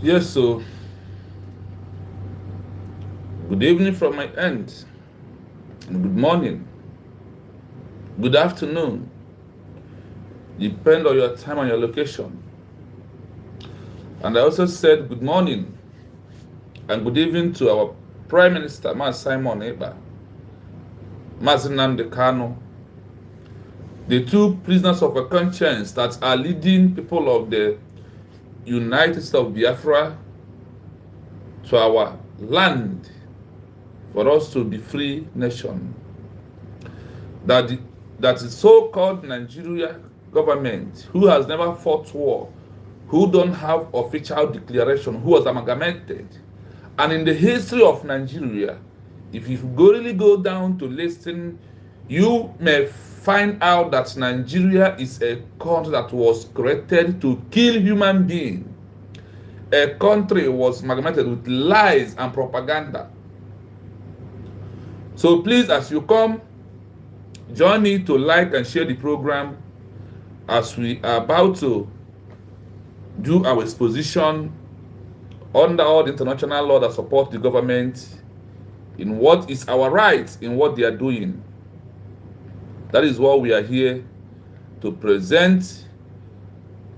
Yes, so good evening from my end, and good morning, good afternoon, depend on your time and your location. And I also said good morning and good evening to our Prime Minister, Mas Simon Eba, Mazinam Kano, the two prisoners of a conscience that are leading people of the United States of Biafra to our land for us to be free nation. That the so-called Nigeria government, who has never fought war, who don't have official declaration, who was amalgamated, and in the history of Nigeria, if you really go down to listen, you may find out that Nigeria is a country that was created to kill human beings. A country was amalgamated with lies and propaganda. So please, as you come, join me to like and share the program as we are about to do our exposition under all the international law that support the government in what is our right in what they are doing. That is what we are here to present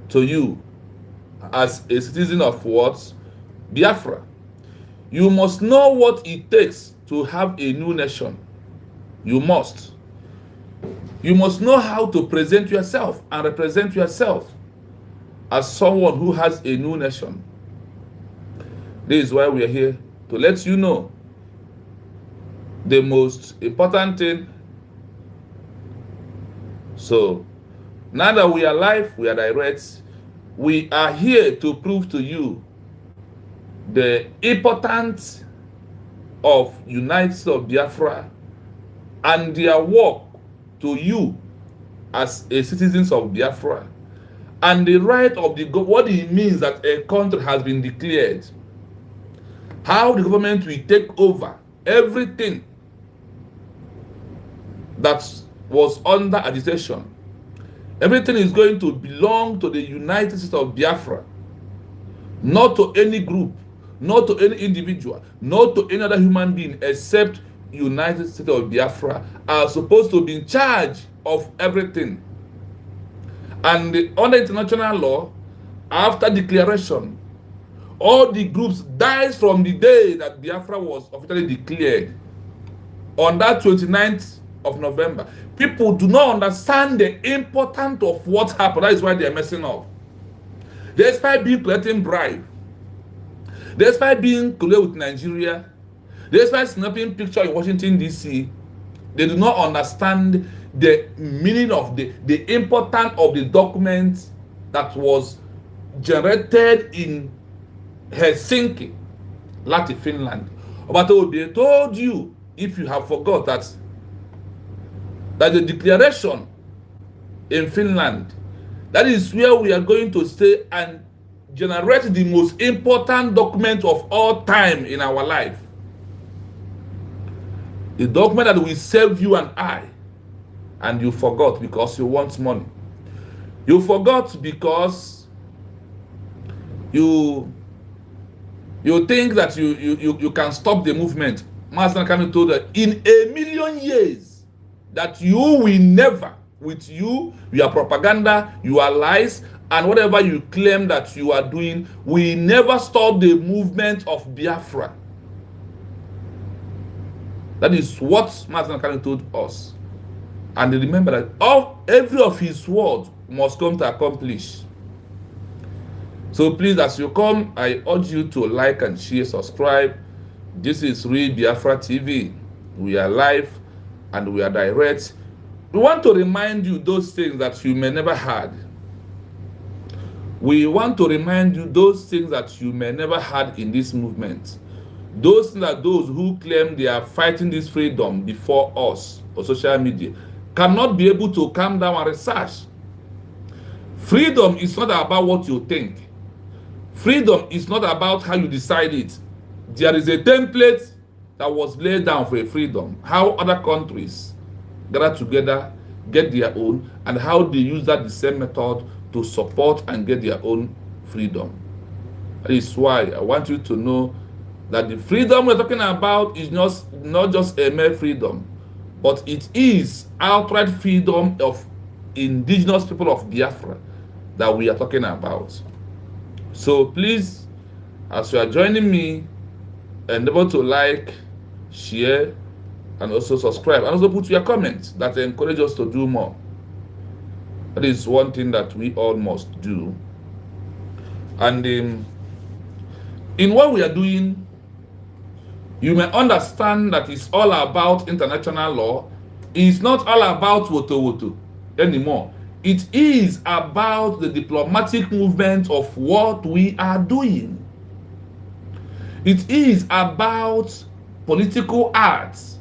to you as a citizen of what? Biafra. You must know what it takes to have a new nation. You must. You must know how to present yourself and represent yourself as someone who has a new nation. This is why we are here, to let you know the most important thing. So, now that we are live, we are direct, we are here to prove to you the importance of United States of Biafra and their work to you as a citizens of Biafra, and the right of the what it means that a country has been declared, how the government will take over everything that was under agitation. Everything is going to belong to the United States of Biafra, not to any group, not to any individual, not to any other human being except United States of Biafra are supposed to be in charge of everything. And under international law, after declaration, all the groups dies from the day that Biafra was officially declared on that 29th of November. People do not understand the importance of what happened. That is why they are messing up. Despite being collecting bribe, despite being colluded with Nigeria, despite snapping picture in Washington DC, they do not understand the meaning of the importance of the document that was generated in Helsinki, Latin Finland. But they told you, if you have forgot, that the declaration in Finland, that is where we are going to stay and generate the most important document of all time in our life. The document that will save you and I. And you forgot because you want money. You forgot because you think that you can stop the movement. Master Kami told that in a million years that you will never, with your propaganda, your lies, and whatever you claim that you are doing, will never stop the movement of Biafra. That is what Master Kami told us. And remember that every of his words must come to accomplish. So please, as you come, I urge you to like and share, subscribe. This is Real Biafra TV. We are live and we are direct. We want to remind you those things that you may never had. We want to remind you those things that you may never had in this movement. Those things that those who claim they are fighting this freedom before us or social media cannot be able to calm down and research. Freedom is not about what you think. Freedom is not about how you decide it. There is a template that was laid down for a freedom. How other countries gather together, get their own, and how they use that the same method to support and get their own freedom. That is why I want you to know that the freedom we're talking about is not just a mere freedom, but it is outright freedom of indigenous people of Biafra that we are talking about. So please, as you are joining me, endeavor to like, share, and also subscribe, and also put your comments that encourage us to do more. That is one thing that we all must do. And in what we are doing, you may understand that it's all about international law. It's not all about woto woto anymore. It is about the diplomatic movement of what we are doing. It is about political arts.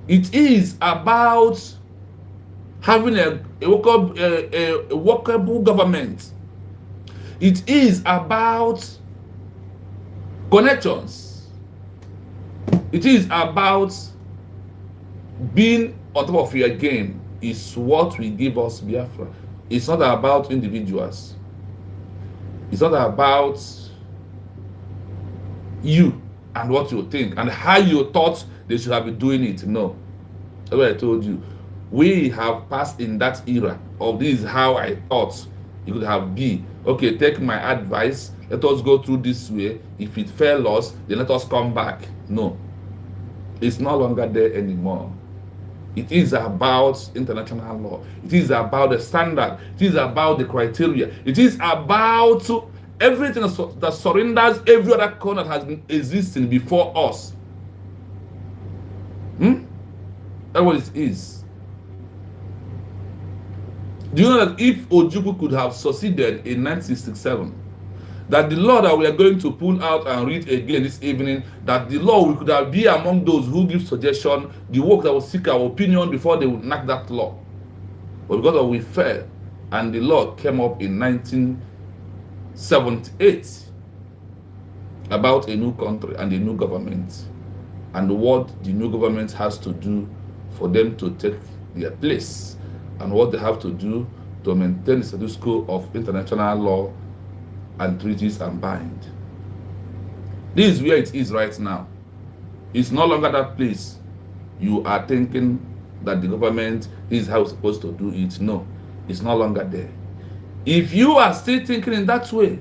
It is about having a workable government. It is about connections. It is about being on top of your game. Is what will give us Biafra. It's not about individuals. It's not about you and what you think and how you thought they should have been doing it. No. That's what I told you. We have passed in that era of this is how I thought it could have been. Okay, take my advice. Let us go through this way. If it fails us, then let us come back. No. It's no longer there anymore. It is about international law. It is about the standard. It is about the criteria. It is about everything that surrenders every other corner that has been existing before us. That's what it is. Do you know that if Ojukwu could have succeeded in 1967, that the law that we are going to pull out and read again this evening, that the law we could have been among those who give suggestion, the work that will seek our opinion before they would enact that law. But because of we failed, and the law came up in 1978 about a new country and a new government, and what the new government has to do for them to take their place, and what they have to do to maintain the status quo of international law and treaties and bind. This is where it is right now. It's no longer that place you are thinking that the government is how it's supposed to do it. No, it's no longer there. If you are still thinking in that way,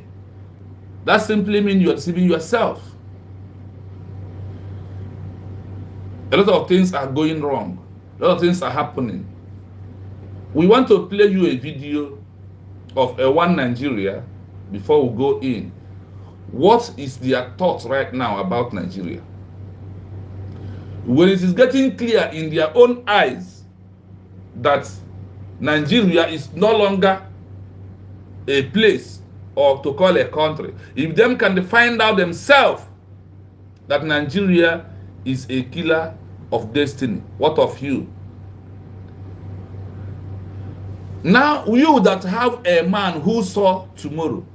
that simply means you are deceiving yourself. A lot of things are going wrong. A lot of things are happening. We want to play you a video of a one Nigeria before we go in. What is their thoughts right now about Nigeria? When it is getting clear in their own eyes that Nigeria is no longer a place or to call a country, if them can find out themselves that Nigeria is a killer of destiny, what of you? Now, you that have a man who saw tomorrow,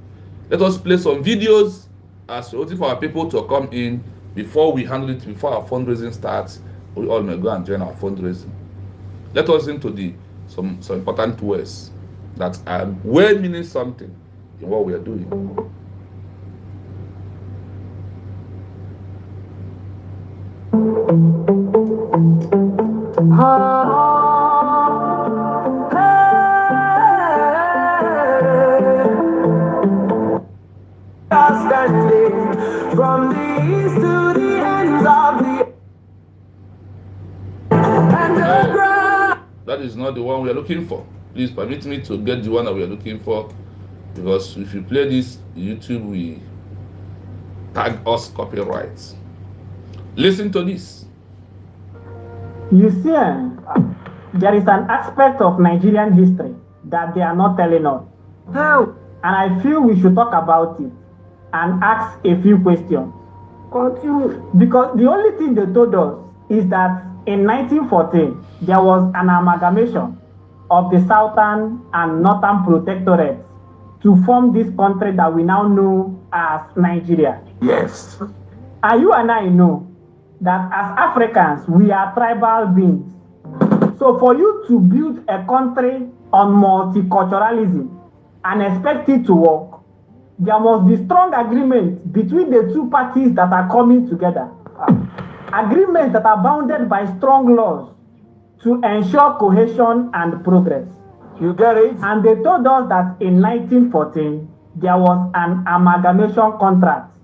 let us play some videos as we're waiting for our people to come in before we handle it, before our fundraising starts. We all may go and join our fundraising. Let us into some important words that are well meaning something in what we are doing. From the east to the ends of the underground. That is not the one we are looking for. Please permit me to get the one that we are looking for, because if you play this, YouTube will tag us copyrights. Listen to this. You see, there is an aspect of Nigerian history that they are not telling us. How? And I feel we should talk about it and ask a few questions. Continue. Because the only thing they told us is that in 1914, there was an amalgamation of the southern and northern protectorates to form this country that we now know as Nigeria. Yes. And you and I know that as Africans, we are tribal beings. So for you to build a country on multiculturalism and expect it to work, there must be strong agreement between the two parties that are coming together. Agreements that are bounded by strong laws to ensure cohesion and progress. You get it? And they told us that in 1914, there was an amalgamation contract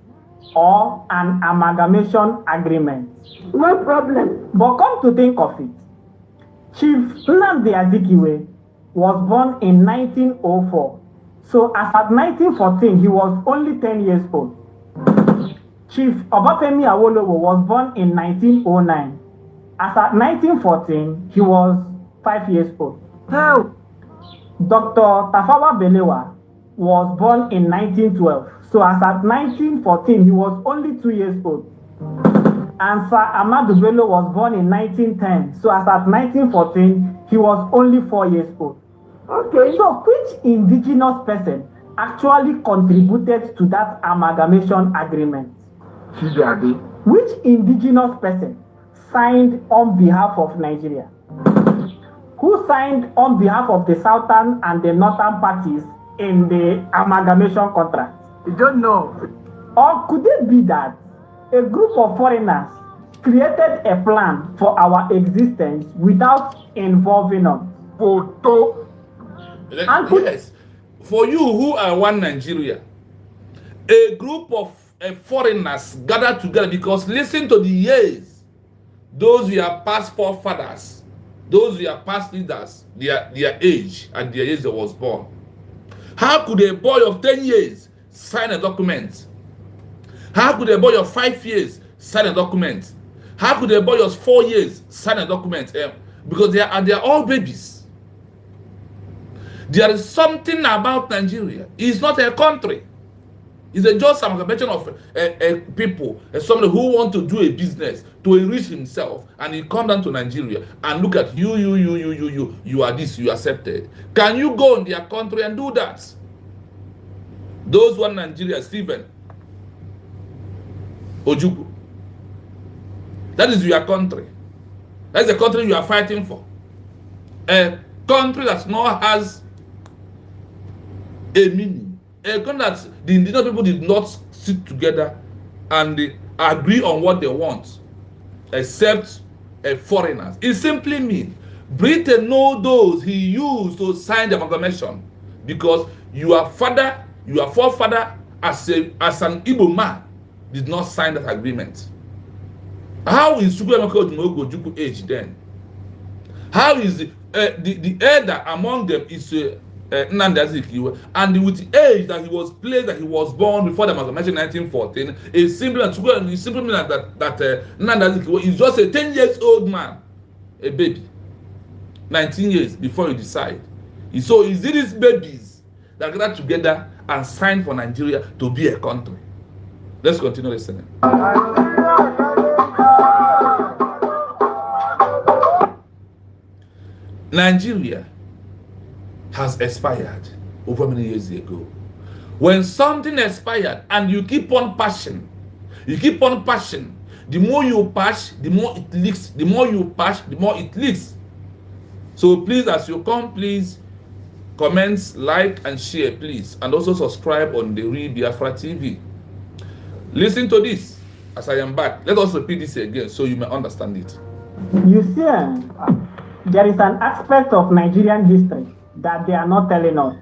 or an amalgamation agreement. No problem. But come to think of it, Chief Nnamdi Azikiwe was born in 1904. So as at 1914, he was only 10 years old. Chief Obafemi Awolowo was born in 1909. As at 1914, he was 5 years old. How? Dr. Tafawa Balewa was born in 1912. So as at 1914, he was only 2 years old. And Sir Ahmadu Bello was born in 1910. So as at 1914, he was only 4 years old. Okay. So which indigenous person actually contributed to that amalgamation agreement? Chijade. Which indigenous person signed on behalf of Nigeria? Who signed on behalf of the southern and the northern parties in the amalgamation contract? You don't know. Or could it be that a group of foreigners created a plan for our existence without involving us? Photo. Yes. For you who are one Nigeria, a group of foreigners gathered together because listen to the years. Those were past forefathers, those were past leaders, their age and their age that was born. How could a boy of 10 years sign a document? How could a boy of 5 years sign a document? How could a boy of 4 years sign a document? Because they are all babies. There is something about Nigeria. It's not a country. It's just some combination of people, somebody who want to do a business to enrich himself, and he come down to Nigeria and look at you are this, you accepted. Can you go in their country and do that? Those one Nigeria, Stephen Ojukwu. That is your country. That's the country you are fighting for. A country that now has a meaning. A country that the indigenous people did not sit together and they agree on what they want, except foreigners. It simply means Britain know those he used to sign the amalgamation, because your forefather as an Igbo man did not sign that agreement. How is Chukwuemeka Ojukwu age then? How is the elder among them is Nnamdi Azikiwe, and with the age that he was placed, that he was born before the amalgamation in 1914, it simply means that Nnamdi Azikiwe is just a 10 years old man, a baby, 19 years before you decide. So is it these babies that gather together and sign for Nigeria to be a country? Let's continue listening. Nigeria has expired over many years ago. When something expired and you keep on passing, the more you pass, the more it leaks. The more you pass, the more it leaks. So please, as you come, please comment, like, and share, please. And also subscribe on the Real Biafra TV. Listen to this as I am back. Let us repeat this again so you may understand it. You see, there is an aspect of Nigerian history that they are not telling us.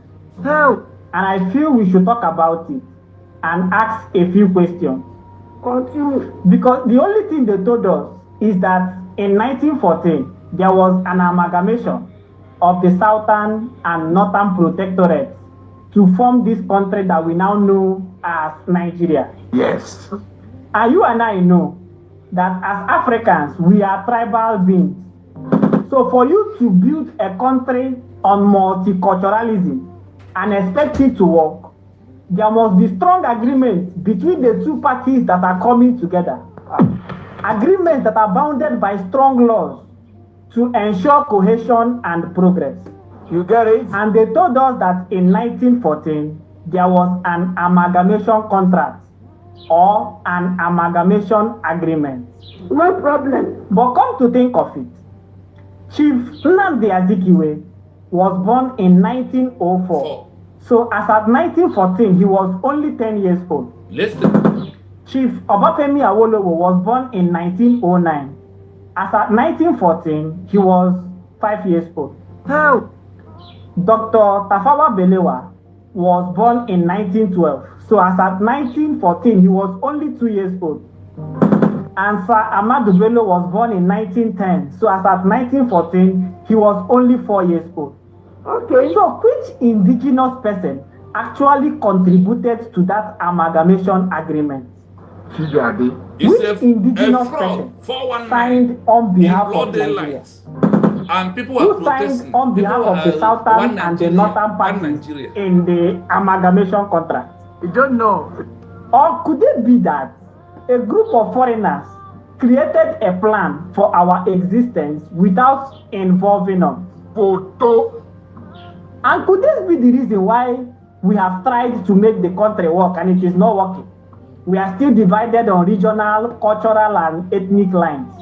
How? And I feel we should talk about it and ask a few questions. Continue. Because the only thing they told us is that in 1914, there was an amalgamation of the southern and northern protectorates to form this country that we now know as Nigeria. Yes. And you and I know that as Africans, we are tribal beings. So for you to build a country on multiculturalism and expect it to work, there must be strong agreement between the two parties that are coming together. Agreements that are bounded by strong laws to ensure cohesion and progress. You get it? And they told us that in 1914, there was an amalgamation contract or an amalgamation agreement. No problem. But come to think of it, Chief Nnamdi Azikiwe was born in 1904. So as at 1914, he was only 10 years old. Listen. Chief Obafemi Awolowo was born in 1909. As at 1914, he was 5 years old. Help! Dr. Tafawa Balewa was born in 1912. So as at 1914, he was only 2 years old. And Sir Ahmadu Bello was born in 1910. So as at 1914, he was only 4 years old. Okay. So which indigenous person actually contributed to that amalgamation agreement? It's indigenous a fraud. person 419 signed on behalf in of broad Nigeria? daylight. And people are Who protesting. signed on behalf People of the are southern one and the Nigeria, northern one parties Nigeria. in the amalgamation contract? You don't know. Or could it be that a group of foreigners created a plan for our existence without involving us? Photo. And could this be the reason why we have tried to make the country work and it is not working? We are still divided on regional, cultural, and ethnic lines,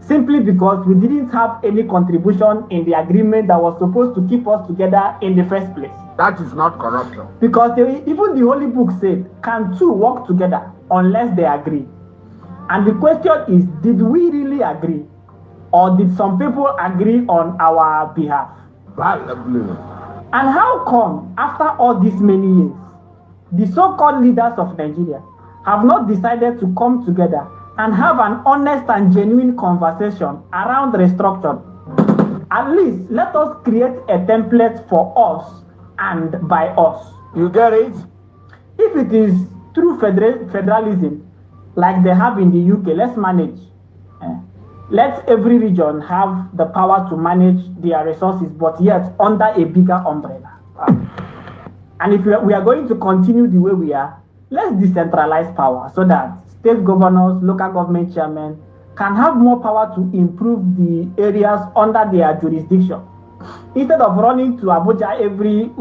simply because we didn't have any contribution in the agreement that was supposed to keep us together in the first place. That is not corruption. Because even the Holy Book said, can two work together unless they agree? And the question is, did we really agree? Or did some people agree on our behalf? And how come, after all these many years, the so-called leaders of Nigeria have not decided to come together and have an honest and genuine conversation around restructuring? At least let us create a template for us and by us. You get it? If it is through federalism, like they have in the UK, let's manage. Let every region have the power to manage their resources, but yet under a bigger umbrella. And if we are going to continue the way we are, let's decentralize power so that state governors, local government chairmen can have more power to improve the areas under their jurisdiction. Instead of running to Abuja every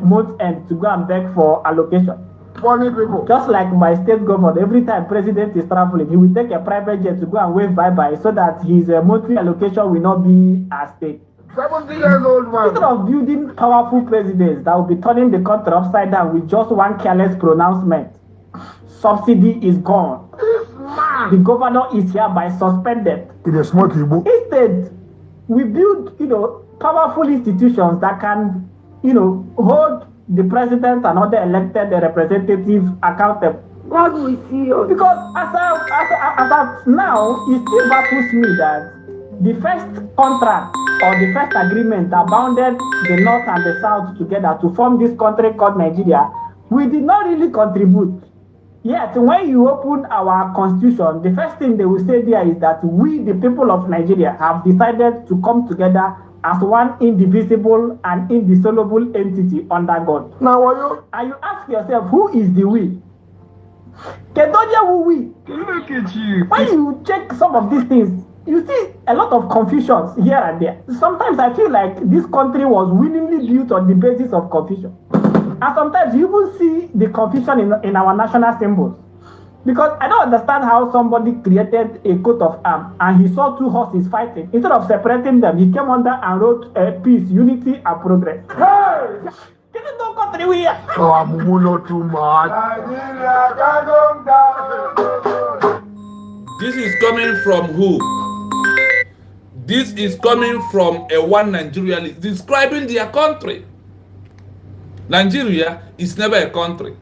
month end to go and beg for allocation. Funny people. Just like my state governor, every time president is traveling, he will take a private jet to go and wave bye-bye so that his monthly allocation will not be at stake. 70 years old man. Instead of building powerful presidents that will be turning the country upside down with just one careless pronouncement, subsidy is gone. This man. The governor is hereby suspended. It is smart people. Instead, we build, powerful institutions that can, hold the president and other elected representatives accountable. God will see us. Because as of now, it still baffles me that the first contract or the first agreement that bounded the North and the South together to form this country called Nigeria, we did not really contribute. Yet, when you open our constitution, the first thing they will say there is that we, the people of Nigeria, have decided to come together as one indivisible and indissoluble entity under God. Now, are you? And you ask yourself, who is the we? Kedoja who we? Look at you. When you check some of these things, you see a lot of confusions here and there. Sometimes I feel like this country was willingly built on the basis of confusion. And sometimes you even see the confusion in our national symbols. Because I don't understand how somebody created a coat of arms and he saw two horses fighting. Instead of separating them, he came under and wrote peace, unity, and progress. Hey! Can you don't country we are? Oh, I'm not too much. This is coming from who? This is coming from a one Nigeria describing their country. Nigeria is never a country.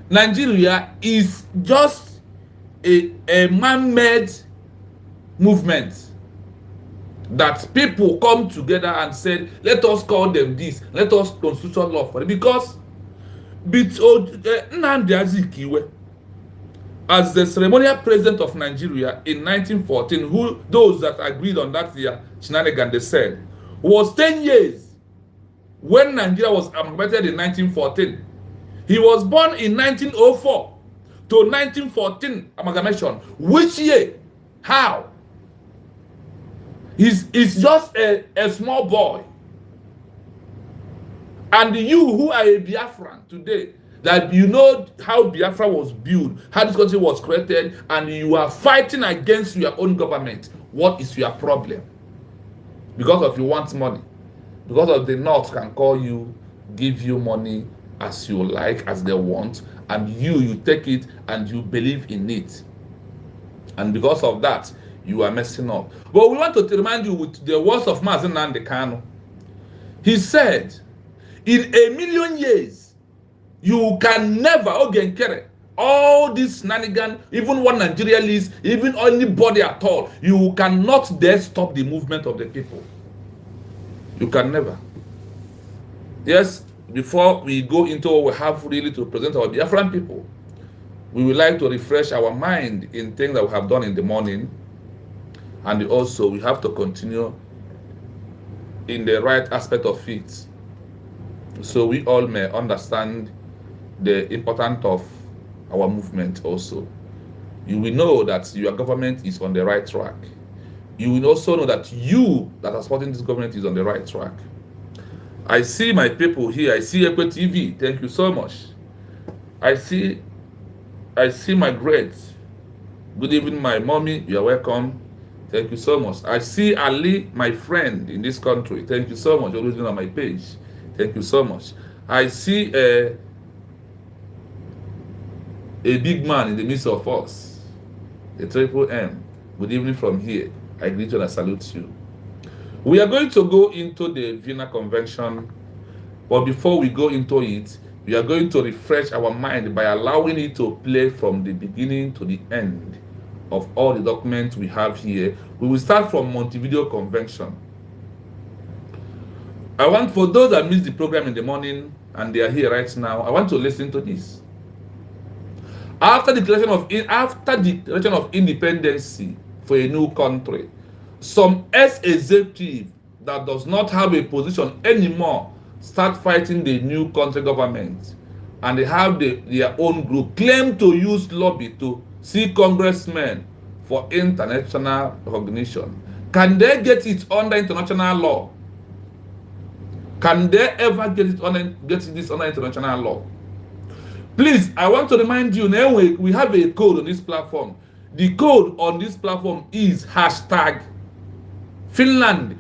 Nigeria is just a man-made movement that people come together and said, let us call them this, let us constitutional law for it. Because Nnamdi Azikiwe, as the ceremonial president of Nigeria in 1914, who those that agreed on that year shenanigan they said, was 10 years when Nigeria was amalgamated in 1914. He was born in 1904 to 1914 amalgamation. Which year? How? He's just a small boy. And you who are a Biafran today, that you know how Biafra was built, how this country was created, and you are fighting against your own government. What is your problem? Because of you want money. Because of the North can call you give you money as you like, as they want, and you take it and you believe in it. And because of that, you are messing up. But we want to remind you with the words of Mazi Nnamdi Kanu. He said, in a million years, you can never, all this shenanigan, even one Nigeria list, even anybody at all, you cannot dare stop the movement of the people. You can never. Yes, before we go into what we have really to present our Biafran people, we would like to refresh our mind in things that we have done in the morning, and also we have to continue in the right aspect of it, so we all may understand the importance of our movement also. You will know that your government is on the right track. You will also know that you that are supporting this government is on the right track. I see my people here. I see Ekwe TV. Thank you so much. I see my great. Good evening, my mommy. You are welcome. Thank you so much. I see Ali, my friend in this country. Thank you so much. Always been on my page. Thank you so much. I see a big man in the midst of us. A triple M. Good evening from here. I greet you and I salute you. We are going to go into the Vienna Convention, but before we go into it, we are going to refresh our mind by allowing it to play from the beginning to the end of all the documents we have here. We will start from Montevideo Convention. I want, for those that missed the program in the morning and they are here right now, I want to listen to this. After the declaration of independence for a new country, some ex-executive that does not have a position anymore start fighting the new country government, and they have their own group claim to use lobby to see congressmen for international recognition. Can they get it under international law? Can they ever get this under international law? Please, I want to remind you now, we have a code on this platform. The code on this platform is hashtag Finland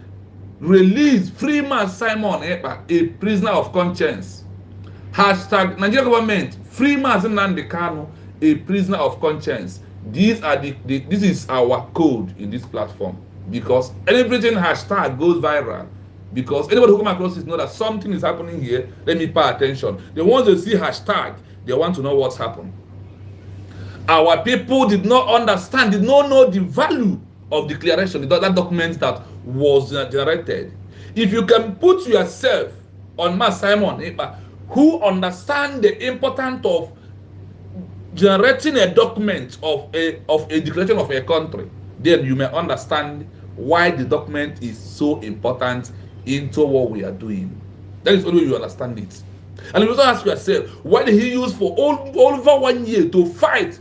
release Freeman Simon Ekpa, a prisoner of conscience. Hashtag Nigerian government Freeman Nnamdi Kanu, a prisoner of conscience. These are this is our code in this platform, because everything hashtag goes viral. Because anybody who come across this know that something is happening here. Let me pay attention. The ones that see hashtag, they want to know what's happened. Our people did not understand, did not know the value of declaration, that document that was generated. If you can put yourself on Mas Simon Ekpa, who understand the importance of generating a document of a declaration of a country, then you may understand why the document is so important into what we are doing. That is the only way you understand it. And you also ask yourself, why did he use for over 1 year to fight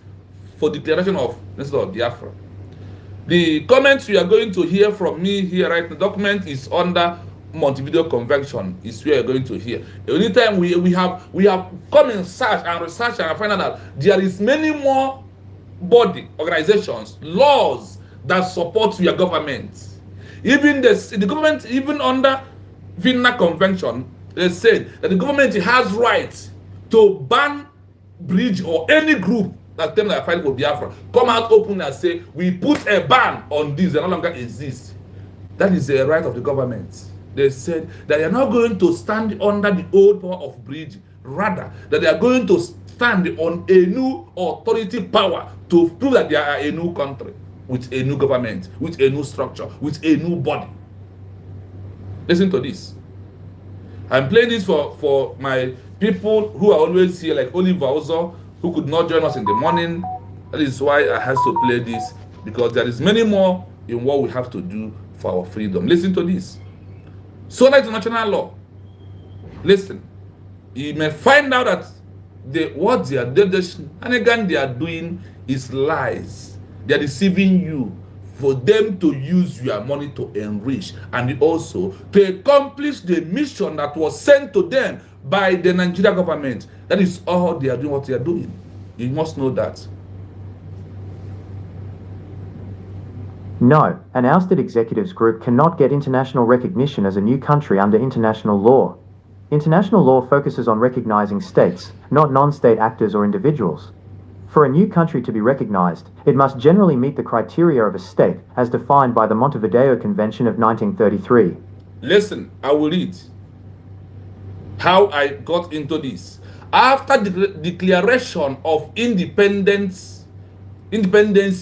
for declaration of Biafra? The comments you are going to hear from me here, right? The document is under Montevideo Convention. Is where you're going to hear. Anytime we have come and search and research and find out that there is many more body, organizations, laws that support your government. Even the government, even under Vienna Convention, they said that the government has rights to ban bridge or any group that them that are fighting for Biafra come out open and say we put a ban on this, they no longer exist. That is a right of the government. They said that they are not going to stand under the old power of bridge, rather that they are going to stand on a new authority power to prove that they are a new country with a new government, with a new structure, with a new body. Listen to this. I'm playing this for my people who are always here, like Oliver Ozo, who could not join us in the morning. That is why I have to play this, because there is many more in what we have to do for our freedom. Listen to this. So that international law. Listen. You may find out that what they are doing, and again they are doing is lies. They are deceiving you for them to use your money to enrich and also to accomplish the mission that was sent to them by the Nigerian government. That is all they are doing, what they are doing. You must know that. No, an ousted executives group cannot get international recognition as a new country under international law. International law focuses on recognizing states, not non-state actors or individuals. For a new country to be recognized, it must generally meet the criteria of a state as defined by the Montevideo Convention of 1933. Listen, I will read how I got into this. After the declaration of independency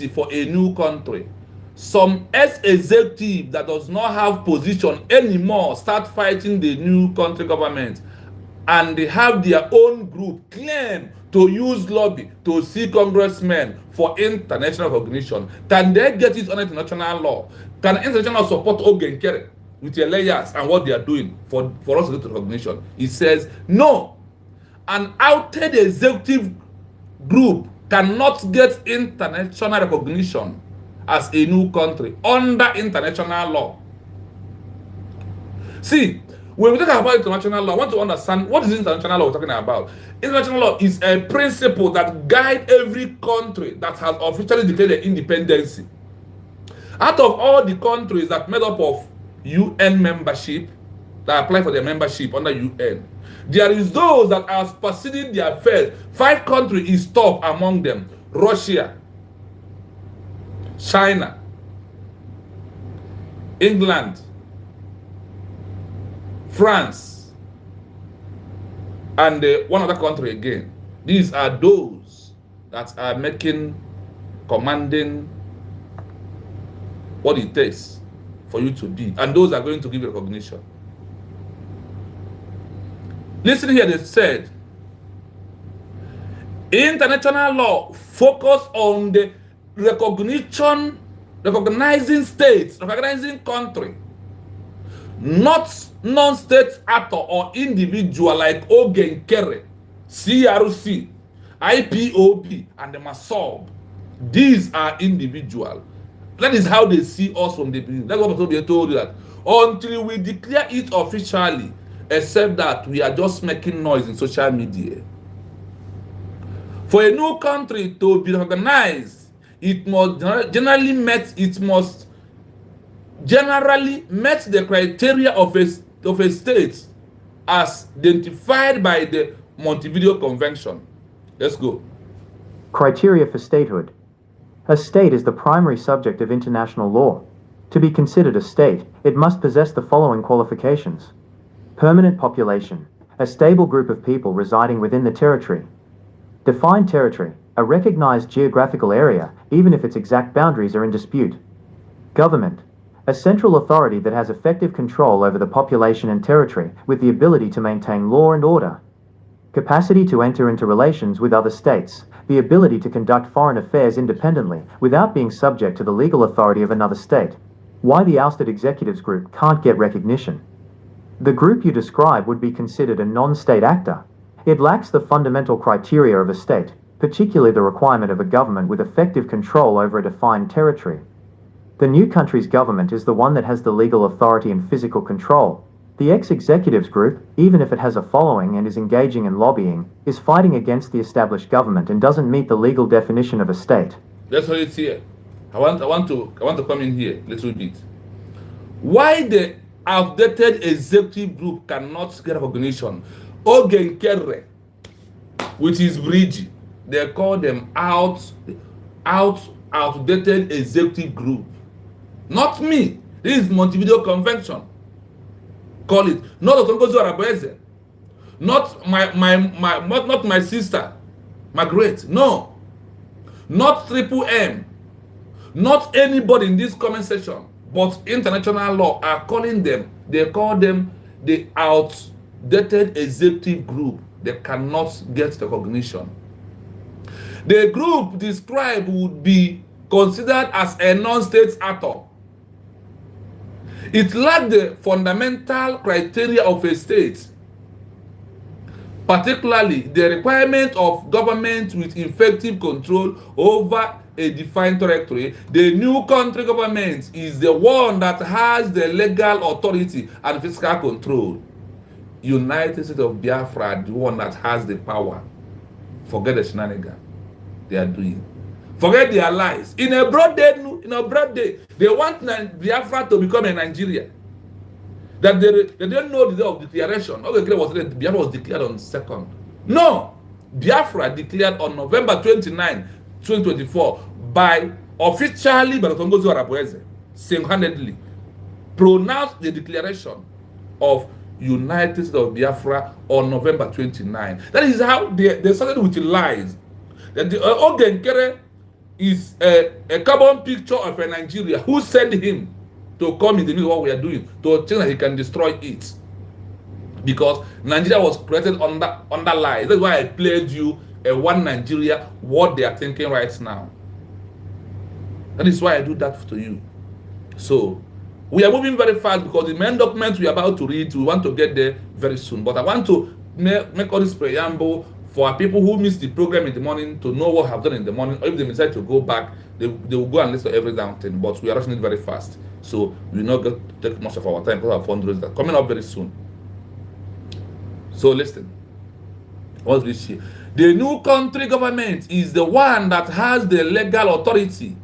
for a new country, some ex-executive that does not have position anymore start fighting the new country government, and they have their own group claim to use lobby to see congressmen for international recognition. Can they get it on international law? Can international support Ogenkere with their layers and what they are doing for us to get recognition? He says no. An outed executive group cannot get international recognition as a new country under international law. See, when we talk about international law, I want to understand what is international law we're talking about. International law is a principle that guides every country that has officially declared their independence. Out of all the countries that made up of UN membership, that apply for their membership under UN, there is those that are proceeding their affairs. 5 countries is top among them: Russia, China, England, France, and one other country again. These are those that are commanding what it takes for you to be, and those are going to give you recognition. Listen here, they said international law focus on the recognizing states, recognizing country, not non-state actor or individual like Ogenkere, CRC, Ipob, and the Masop. These are individual. That is how they see us from the beginning. That's what I told you, that until we declare it officially, except that we are just making noise in social media. For a new country to be recognized, it must generally met the criteria of a state as identified by the Montevideo Convention. Let's go. Criteria for statehood. A state is the primary subject of international law. To be considered a state, it must possess the following qualifications: permanent population, a stable group of people residing within the territory. Defined territory, a recognized geographical area, even if its exact boundaries are in dispute. Government, a central authority that has effective control over the population and territory with the ability to maintain law and order. Capacity to enter into relations with other states, the ability to conduct foreign affairs independently without being subject to the legal authority of another state. Why the ousted executives group can't get recognition. The group you describe would be considered a non-state actor. It lacks the fundamental criteria of a state, particularly the requirement of a government with effective control over a defined territory. The new country's government is the one that has the legal authority and physical control. The ex-executives group, even if it has a following and is engaging in lobbying, is fighting against the established government and doesn't meet the legal definition of a state. Let's hold it here. I want to come in here a little bit. Why the outdated executive group cannot get recognition? Ogenkere with his bridge, they call them outdated executive group. Not me. This is Montevideo Convention. Call it. Not Otongozu Arabeze. Not my sister, Margaret. No. Not Triple M. Not anybody in this comment section. But international law are calling them. They call them the outdated executive group. They cannot get recognition. The group described would be considered as a non-state actor. It lacked the fundamental criteria of a state, particularly the requirement of government with effective control over a defined territory. The new country government is the one that has the legal authority and fiscal control. United States of Biafra, the one that has the power. Forget the shenanigans they are doing. Forget their lies. In a broad day, they want Biafra to become a Nigeria. that they didn't know the day of declaration. Okay, Biafra was declared on 2nd. No, Biafra declared on November 29, 2024 by officially by Dr. Ngozi Arabueze, single-handedly pronounced the declaration of United States of Biafra on November 29. That is how they started with lies. That the Ogenkere is a carbon picture of a Nigeria who sent him to come in the middle of what we are doing, to think that he can destroy it. Because Nigeria was created under lies. That's why I played you a one Nigeria, what they are thinking right now. That is why I do that to you. So, we are moving very fast because the main document we are about to read, we want to get there very soon. But I want to make all this preamble for people who miss the program in the morning to know what I have done in the morning. Or if they decide to go back, they will go and listen to every damn thing. But we are rushing it very fast. So, we will not get to take much of our time because our fundraisers are coming up very soon. So, listen. What's this here? The new country government is the one that has the legal authority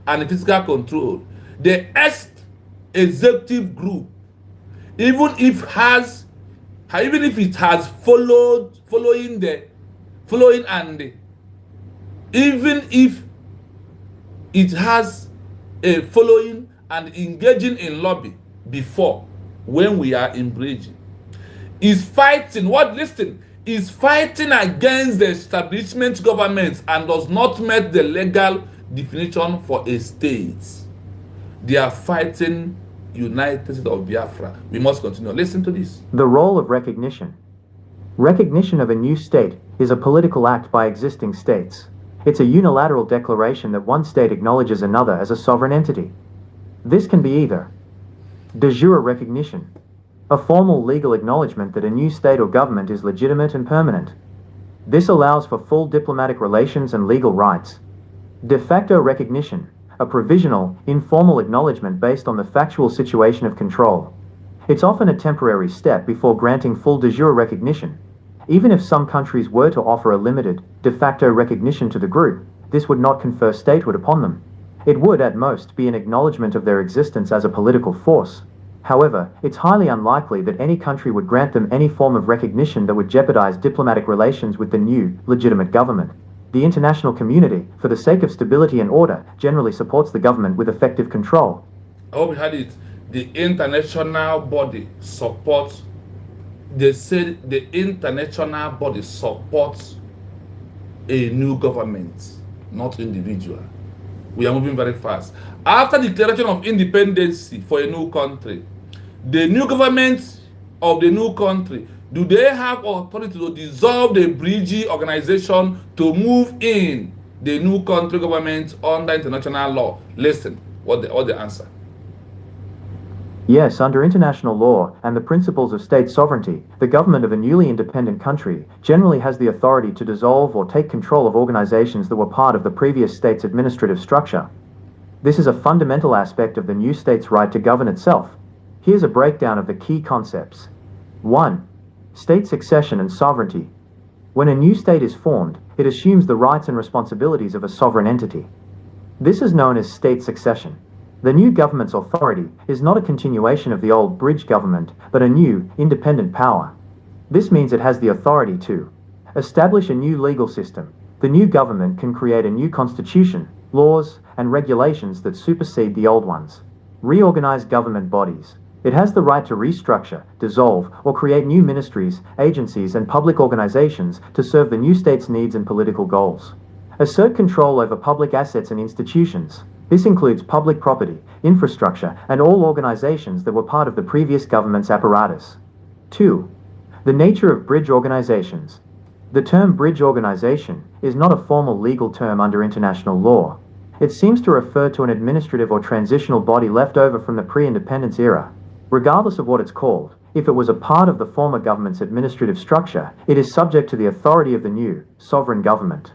and the fiscal control. The executive group, even if it has following and even if it has a following and engaging in lobby before, when we are in bridge, is fighting is fighting against the establishment government and does not meet the legal definition for a state. They are fighting United States of Biafra. We must continue. Listen to this. The role of recognition. Recognition of a new state is a political act by existing states. It's a unilateral declaration that one state acknowledges another as a sovereign entity. This can be either de jure recognition, a formal legal acknowledgement that a new state or government is legitimate and permanent. This allows for full diplomatic relations and legal rights. De facto recognition, a provisional, informal acknowledgement based on the factual situation of control. It's often a temporary step before granting full de jure recognition. Even if some countries were to offer a limited, de facto recognition to the group, this would not confer statehood upon them. It would at most be an acknowledgement of their existence as a political force. However, it's highly unlikely that any country would grant them any form of recognition that would jeopardize diplomatic relations with the new, legitimate government. The international community, for the sake of stability and order, generally supports the government with effective control. I hope you had it. The international body supports, they said the international body supports a new government, not individual. We are moving very fast. After the declaration of independence for a new country, the new government of the new country, do they have authority to dissolve the bridge organization to move in the new country government under international law? Listen, what the answer? Yes, under international law and the principles of state sovereignty, the government of a newly independent country generally has the authority to dissolve or take control of organizations that were part of the previous state's administrative structure. This is a fundamental aspect of the new state's right to govern itself. Here's a breakdown of the key concepts. 1. State succession and sovereignty. When a new state is formed, it assumes the rights and responsibilities of a sovereign entity. This is known as state succession. The new government's authority is not a continuation of the old bridge government, but a new, independent power. This means it has the authority to establish a new legal system. The new government can create a new constitution, laws, and regulations that supersede the old ones. Reorganize government bodies. It has the right to restructure, dissolve, or create new ministries, agencies, and public organizations to serve the new state's needs and political goals. Assert control over public assets and institutions. This includes public property, infrastructure, and all organizations that were part of the previous government's apparatus. 2. The nature of bridge organizations. The term bridge organization is not a formal legal term under international law. It seems to refer to an administrative or transitional body left over from the pre-independence era. Regardless of what it's called, if it was a part of the former government's administrative structure, it is subject to the authority of the new, sovereign government.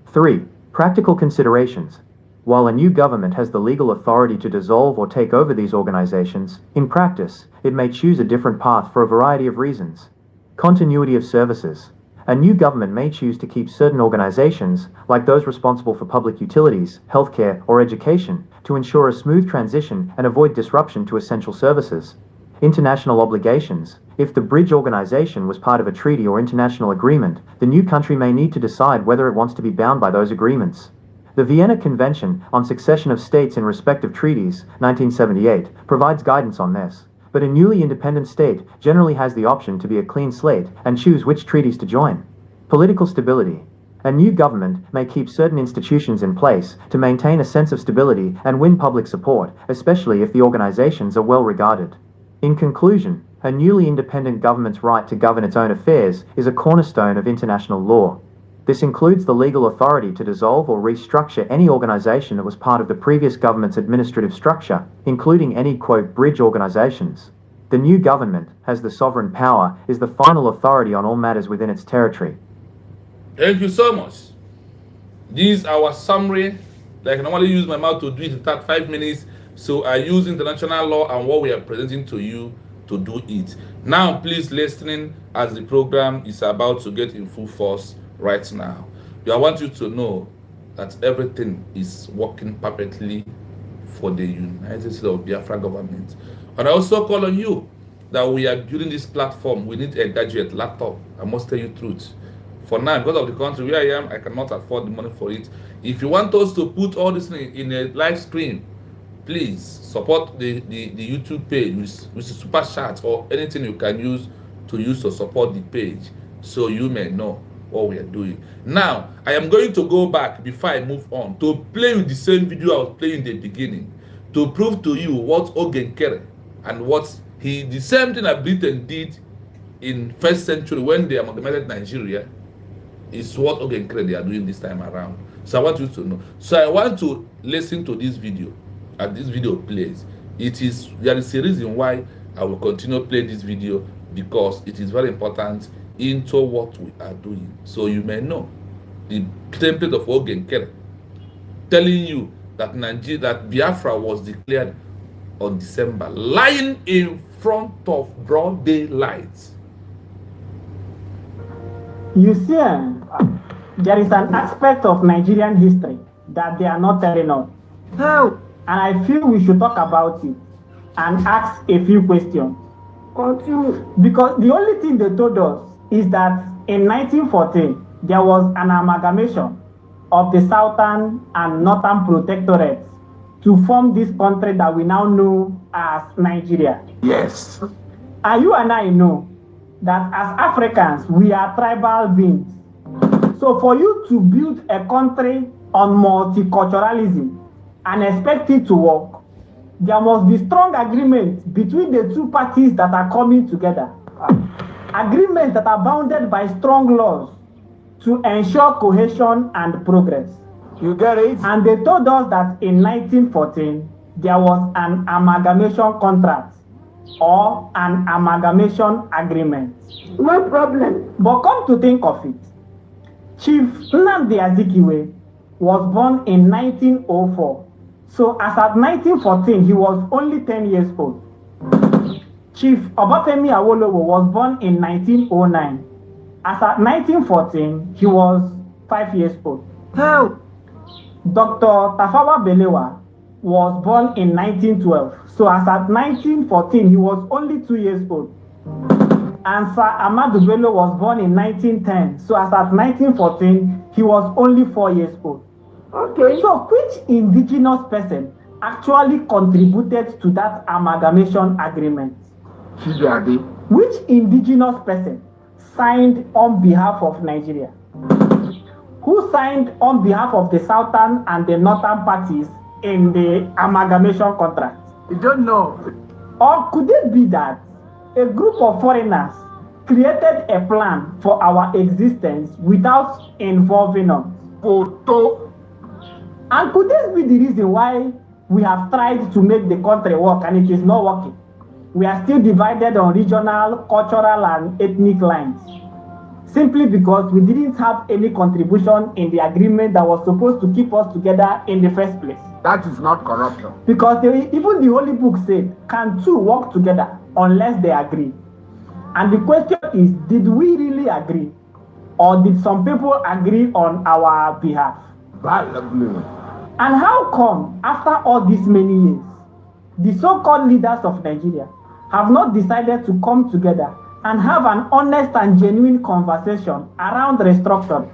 3. Practical considerations. While a new government has the legal authority to dissolve or take over these organizations, in practice, it may choose a different path for a variety of reasons. Continuity of services. A new government may choose to keep certain organizations, like those responsible for public utilities, healthcare, or education, to ensure a smooth transition and avoid disruption to essential services. international obligations. If the bridge organization was part of a treaty or international agreement, the new country may need to decide whether it wants to be bound by those agreements. The Vienna Convention on Succession of States in Respective Treaties, 1978, provides guidance on this. But a newly independent state generally has the option to be a clean slate and choose which treaties to join. Political stability. A new government may keep certain institutions in place to maintain a sense of stability and win public support, especially if the organizations are well regarded. In conclusion, a newly independent government's right to govern its own affairs is a cornerstone of international law. This includes the legal authority to dissolve or restructure any organization that was part of the previous government's administrative structure, including any, quote, bridge organizations. The new government has the sovereign power, is the final authority on all matters within its territory. Thank you so much. This is our summary. Like I normally use my mouth to do it in 5 minutes. So I use international law and what we are presenting to you to do it. Now, please listen as the program is about to get in full force right now. I want you to know that everything is working perfectly for the United States of Biafra government. And I also call on you that we are building this platform. We need a gadget, laptop. I must tell you the truth. For now, because of the country where I am, I cannot afford the money for it. If you want us to put all this in a live stream, please support the YouTube page with a super chat or anything you can use to support the page so you may know what we are doing. Now, I am going to go back before I move on to play with the same video I was playing in the beginning to prove to you what Ogenkere and what the same thing that Britain did in 1st century when they amalgamated Nigeria is what Ogenkere they are doing this time around. So I want you to know. So I want to listen to this video. As this video plays, there is a reason why I will continue to play this video, because it is very important into what we are doing. So you may know the template of Ogenkere telling you that that Biafra was declared on December, lying in front of broad daylight. You see, there is an aspect of Nigerian history that they are not telling us. How? And I feel we should talk about it and ask a few questions. Continue. Because the only thing they told us is that in 1914, there was an amalgamation of the southern and northern protectorates to form this country that we now know as Nigeria. Yes. And you and I know that as Africans, we are tribal beings. So for you to build a country on multiculturalism and expect it to work, there must be strong agreement between the two parties that are coming together. Agreements that are bounded by strong laws to ensure cohesion and progress. You get it? And they told us that in 1914, there was an amalgamation contract or an amalgamation agreement. No problem. But come to think of it, Chief Nnamdi Azikiwe was born in 1904. So as at 1914, he was only 10 years old. Chief Obafemi Awolowo was born in 1909. As at 1914, he was 5 years old. How? Dr. Tafawa Balewa was born in 1912. So as at 1914, he was only 2 years old. And Sir Ahmadu Bello was born in 1910. So as at 1914, he was only 4 years old. Okay. So which indigenous person actually contributed to that amalgamation agreement? Chidadi. Which indigenous person signed on behalf of Nigeria? Who signed on behalf of the southern and the northern parties in the amalgamation contract? You don't know. Or could it be that a group of foreigners created a plan for our existence without involving us? Photo. And could this be the reason why we have tried to make the country work and it is not working? We are still divided on regional, cultural, and ethnic lines, simply because we didn't have any contribution in the agreement that was supposed to keep us together in the first place. That is not corruption. Because even the Holy Book said, can two work together unless they agree? And the question is, did we really agree? Or did some people agree on our behalf? And how come, after all these many years, the so-called leaders of Nigeria have not decided to come together and have an honest and genuine conversation around restructuring.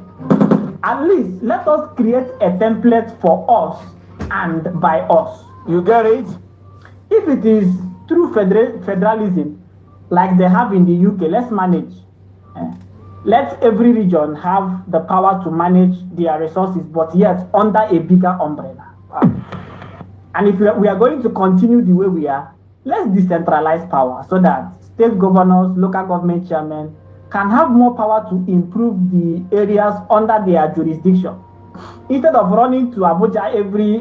At least let us create a template for us and by us. You get it? If it is through federalism, like they have in the UK, let's manage. Let every region have the power to manage their resources, but yet under a bigger umbrella. And if we are going to continue the way we are, let's decentralize power so that state governors, local government chairmen can have more power to improve the areas under their jurisdiction. Instead of running to Abuja every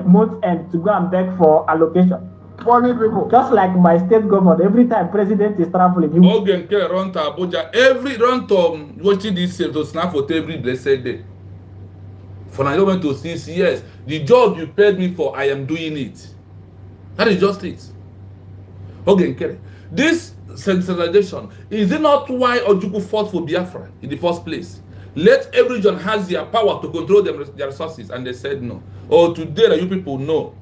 month end to go and beg for allocation. Funny people. Just like my state governor, every time president is traveling, he will Ogen ke run to Abuja every run to watching this to snap for every blessed day. For now, I went to 6 years. The job you paid me for, I am doing it. That is just it. Ogen Kere. This centralization, is it not why Ojukwu fought for Biafra in the first place? Let every region has their power to control their resources, and they said no. Or today that you people know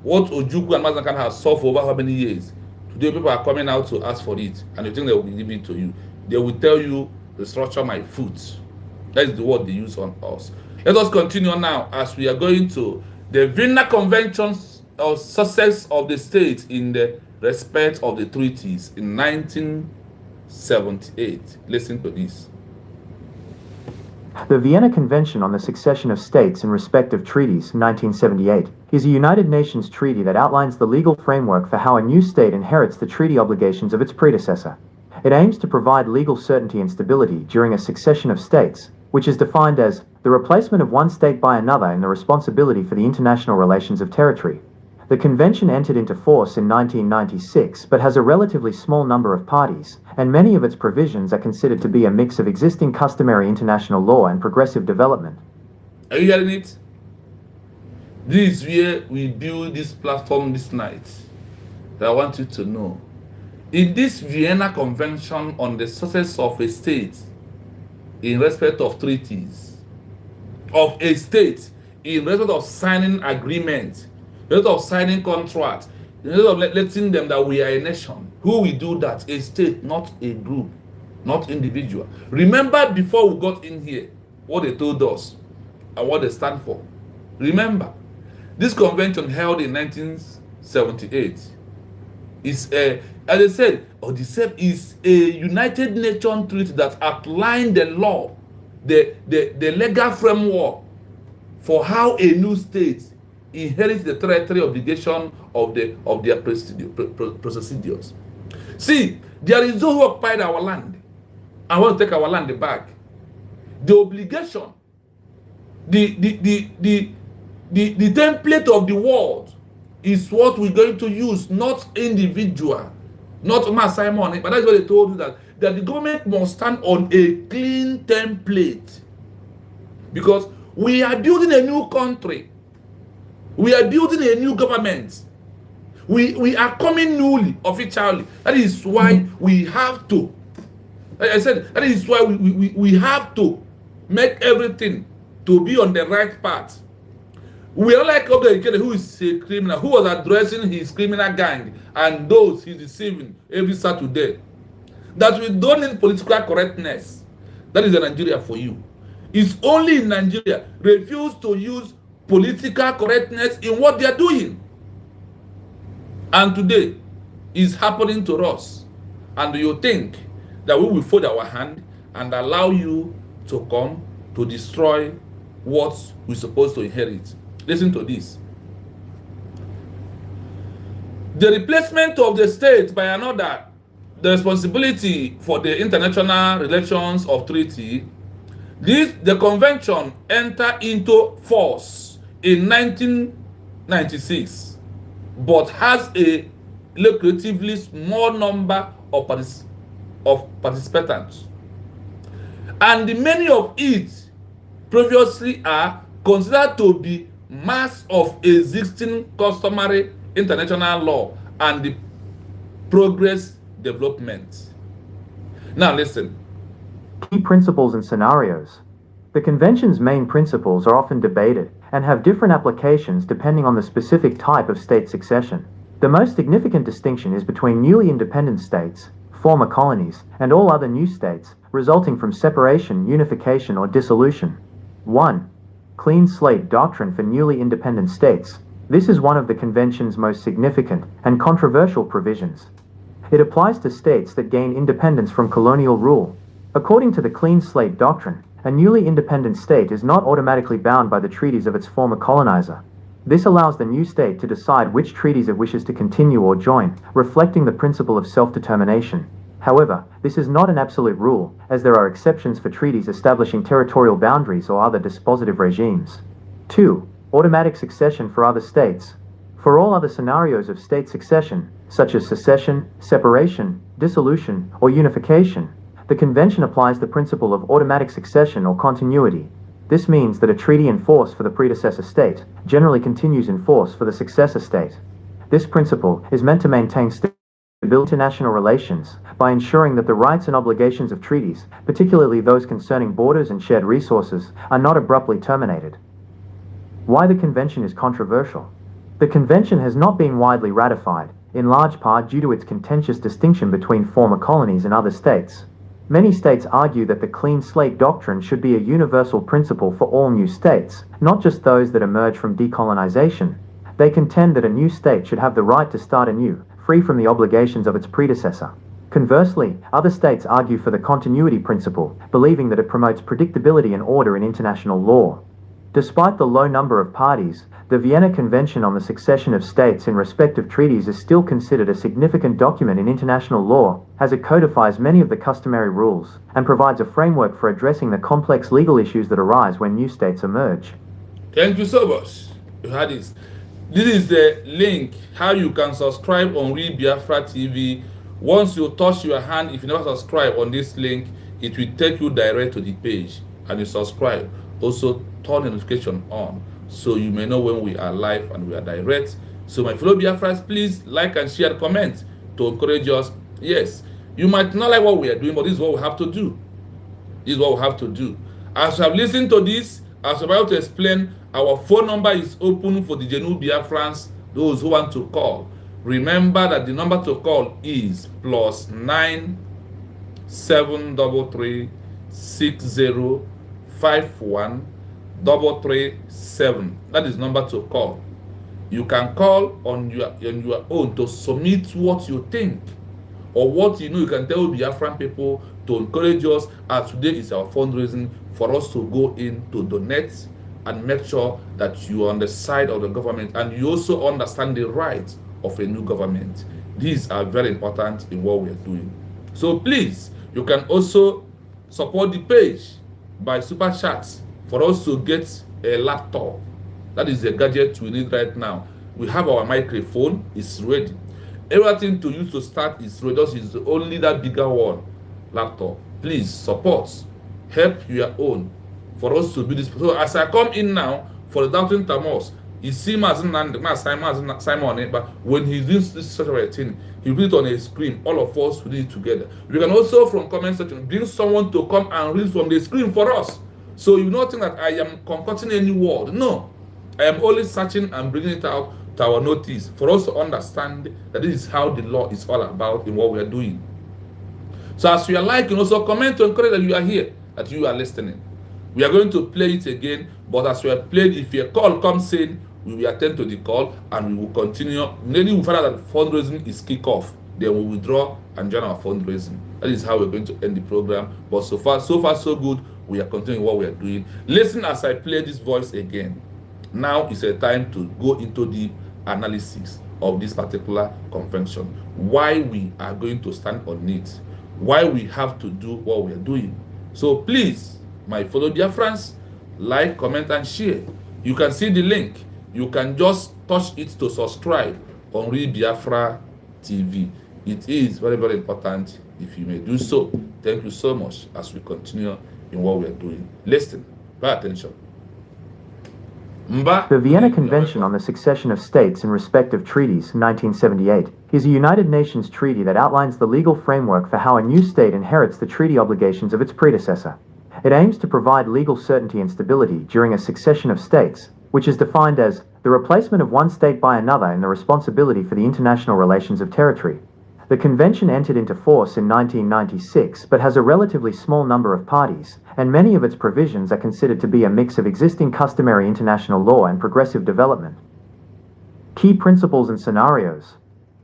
what Ojukwu and Mazakan have solved for over how many years. Today people are coming out to ask for it, and they think they will give it to you. They will tell you, restructure my foot. That is the word they use on us. Let us continue now as we are going to the Vienna Convention of success of the states in the respect of the treaties in 1978. Listen to this. The Vienna Convention on the Succession of States in Respect of Treaties, 1978, is a United Nations treaty that outlines the legal framework for how a new state inherits the treaty obligations of its predecessor. It aims to provide legal certainty and stability during a succession of states, which is defined as the replacement of one state by another in the responsibility for the international relations of territory. The convention entered into force in 1996 but has a relatively small number of parties, and many of its provisions are considered to be a mix of existing customary international law and progressive development. Are you hearing it? This is where we build this platform this night that I want you to know. In this Vienna Convention on the success of a state in respect of treaties, of a state in respect of signing agreements, in respect of signing contracts, in respect of letting them that we are a nation. Who will do that? A state, not a group, not individual. Remember before we got in here, what they told us and what they stand for. Remember, this convention held in 1978 is a, as I said, or the same is a United Nations treaty that outlined the law, the legal framework for how a new state inherits the territory obligation of their procedures. See, there is those who occupied our land and want to take our land back. The obligation, the template of the world is what we're going to use, not individual, not Mass Simon, but that's what they told you, that the government must stand on a clean template, because we are building a new country. We are building a new government. We are coming newly, officially. That is why we have to, like I said, that is why we have to make everything to be on the right path. We are like Obed, who is a criminal, who was addressing his criminal gang and those he's deceiving every Saturday. That we don't need political correctness. That is a Nigeria for you. It's only in Nigeria refuse to use political correctness in what they are doing. And today is happening to us. And you think that we will fold our hand and allow you to come to destroy what we're supposed to inherit. Listen to this. The replacement of the state by another, the responsibility for the international relations of treaty, the convention entered into force in 1996, but has a relatively small number of participants. And many of it previously are considered to be mass of existing customary international law and the progress development. Now listen. Key principles and scenarios. The convention's main principles are often debated and have different applications depending on the specific type of state succession. The most significant distinction is between newly independent states, former colonies, and all other new states, resulting from separation, unification, or dissolution. 1. Clean slate doctrine for newly independent states. This is one of the Convention's most significant and controversial provisions. It applies to states that gain independence from colonial rule. According to the clean slate doctrine, a newly independent state is not automatically bound by the treaties of its former colonizer. This allows the new state to decide which treaties it wishes to continue or join, reflecting the principle of self-determination. However, this is not an absolute rule, as there are exceptions for treaties establishing territorial boundaries or other dispositive regimes. 2. Automatic succession for other states. For all other scenarios of state succession, such as secession, separation, dissolution, or unification, the Convention applies the principle of automatic succession or continuity. This means that a treaty in force for the predecessor state generally continues in force for the successor state. This principle is meant to maintain stability in international relations by ensuring that the rights and obligations of treaties, particularly those concerning borders and shared resources, are not abruptly terminated. Why the Convention is controversial. The Convention has not been widely ratified, in large part due to its contentious distinction between former colonies and other states. Many states argue that the clean slate doctrine should be a universal principle for all new states, not just those that emerge from decolonization. They contend that a new state should have the right to start anew, free from the obligations of its predecessor. Conversely, other states argue for the continuity principle, believing that it promotes predictability and order in international law. Despite the low number of parties, the Vienna Convention on the Succession of States in respective treaties is still considered a significant document in international law, as it codifies many of the customary rules, and provides a framework for addressing the complex legal issues that arise when new states emerge. Thank you so much. You had this. This is the link how you can subscribe on Real Biafra TV. Once you touch your hand, if you never subscribe on this link, it will take you direct to the page and you subscribe. Also, turn the notification on so you may know when we are live and we are direct. So my fellow Biafras, please like and share, comment to encourage us. Yes, you might not like what we are doing, but this is what we have to do. This is what we have to do. As you have listened to this, as I'm about to explain, our phone number is open for the genuine Biafrans, those who want to call. Remember that the number to call is +9 733 60 51 337. That is number to call. You can call on your own to submit what you think or what you know. You can tell Biafran people to encourage us, as today is our fundraising for us to go in to donate and make sure that you are on the side of the government and you also understand the rights of a new government. These are very important in what we are doing. So please, you can also support the page by super chats for us to get a laptop. That is the gadget we need right now. We have our microphone, it's ready. Everything to use to start is ready. Just is only that bigger one, laptop. Please support, help your own for us to do this. So as I come in now for the Doubting Thomas, you see Simon, but when he does this sort of a thing, he read it on a screen. All of us read it together. We can also, from comment section, bring someone to come and read from the screen for us. So you don't think that I am concocting any word. No, I am only searching and bringing it out to our notice for us to understand that this is how the law is all about in what we are doing. So as you are liking, also comment to encourage that you are here, that you are listening. We are going to play it again, but as we are playing, if a call comes in, we will attend to the call and we will continue. Maybe we find out that fundraising is kick off. Then we withdraw and join our fundraising. That is how we're going to end the program. But so far so good. We are continuing what we are doing. Listen as I play this voice again. Now is a time to go into the analysis of this particular convention. Why we are going to stand on it. Why we have to do what we are doing. So please, my fellow Biafrans, like, comment, and share. You can see the link. You can just touch it to subscribe on Real Biafra TV. It is very, very important if you may do so. Thank you so much as we continue in what we are doing. Listen, pay attention. The Vienna Convention on the Succession of States in Respective Treaties, 1978, is a United Nations treaty that outlines the legal framework for how a new state inherits the treaty obligations of its predecessor. It aims to provide legal certainty and stability during a succession of states, which is defined as the the replacement of one state by another in the responsibility for the international relations of territory. The convention entered into force in 1996 but has a relatively small number of parties, and many of its provisions are considered to be a mix of existing customary international law and progressive development. Key principles and scenarios.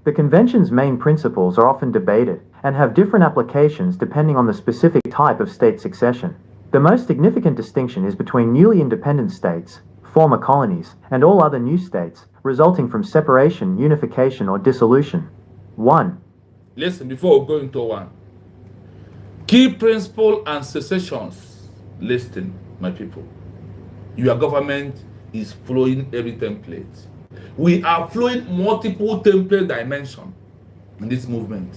The convention's main principles are often debated and have different applications depending on the specific type of state succession. The most significant distinction is between newly independent states, former colonies, and all other new states, resulting from separation, unification, or dissolution. 1. Listen, before we go into one. Key principle and secessions. Listen, my people. Your government is following every template. We are following multiple template dimensions in this movement.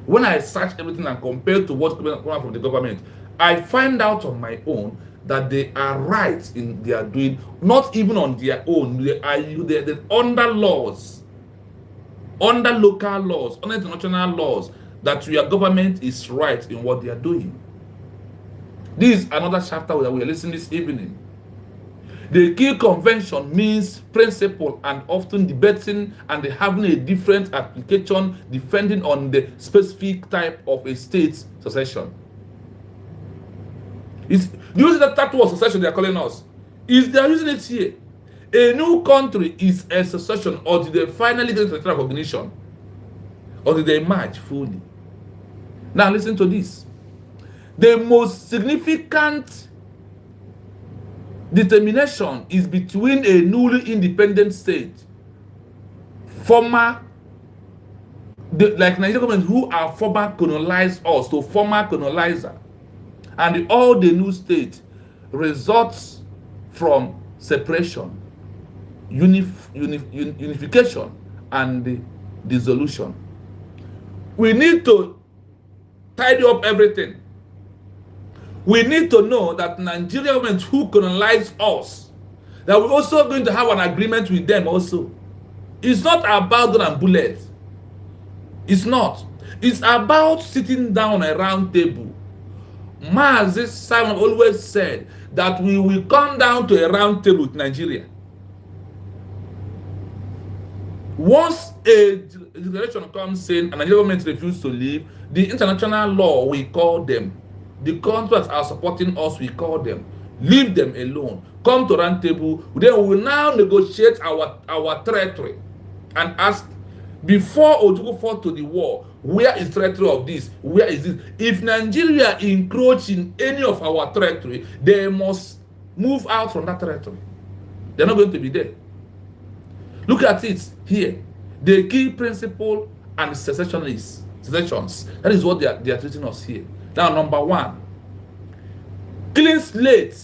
When I search everything and compare to what's coming from the government, I find out on my own that they are right in they are doing, not even on their own. They're under laws, under local laws, under international laws, that your government is right in what they are doing. This is another chapter that we are listening this evening. The key convention means principle and often debating and having a different application depending on the specific type of a state's succession. Do you see that word succession they are calling us? They are using it here. A new country is a succession, or did they finally get international recognition? Or did they merge fully? Now listen to this. The most significant determination is between a newly independent state, like Nigerian government who are former colonized us, so former colonizer, and all the new state results from separation, unification, and dissolution. We need to tidy up everything. We need to know that Nigerian government who colonized us, that we're also going to have an agreement with them also. It's not about gun and bullets. It's not. It's about sitting down a round table. Mazi Simon always said that we will come down to a round table with Nigeria. Once a declaration comes saying and Nigerian government refuses to leave, the international law will call them. The countries are supporting us, we call them. Leave them alone. Come to round table. Then we will now negotiate our territory and ask, before Ojukwu fought to the war, where is territory of this? Where is this? If Nigeria encroach in any of our territory, they must move out from that territory. They're not going to be there. Look at it here. The key principle and secessions. That is what they are treating us here. Now, number one, clean slate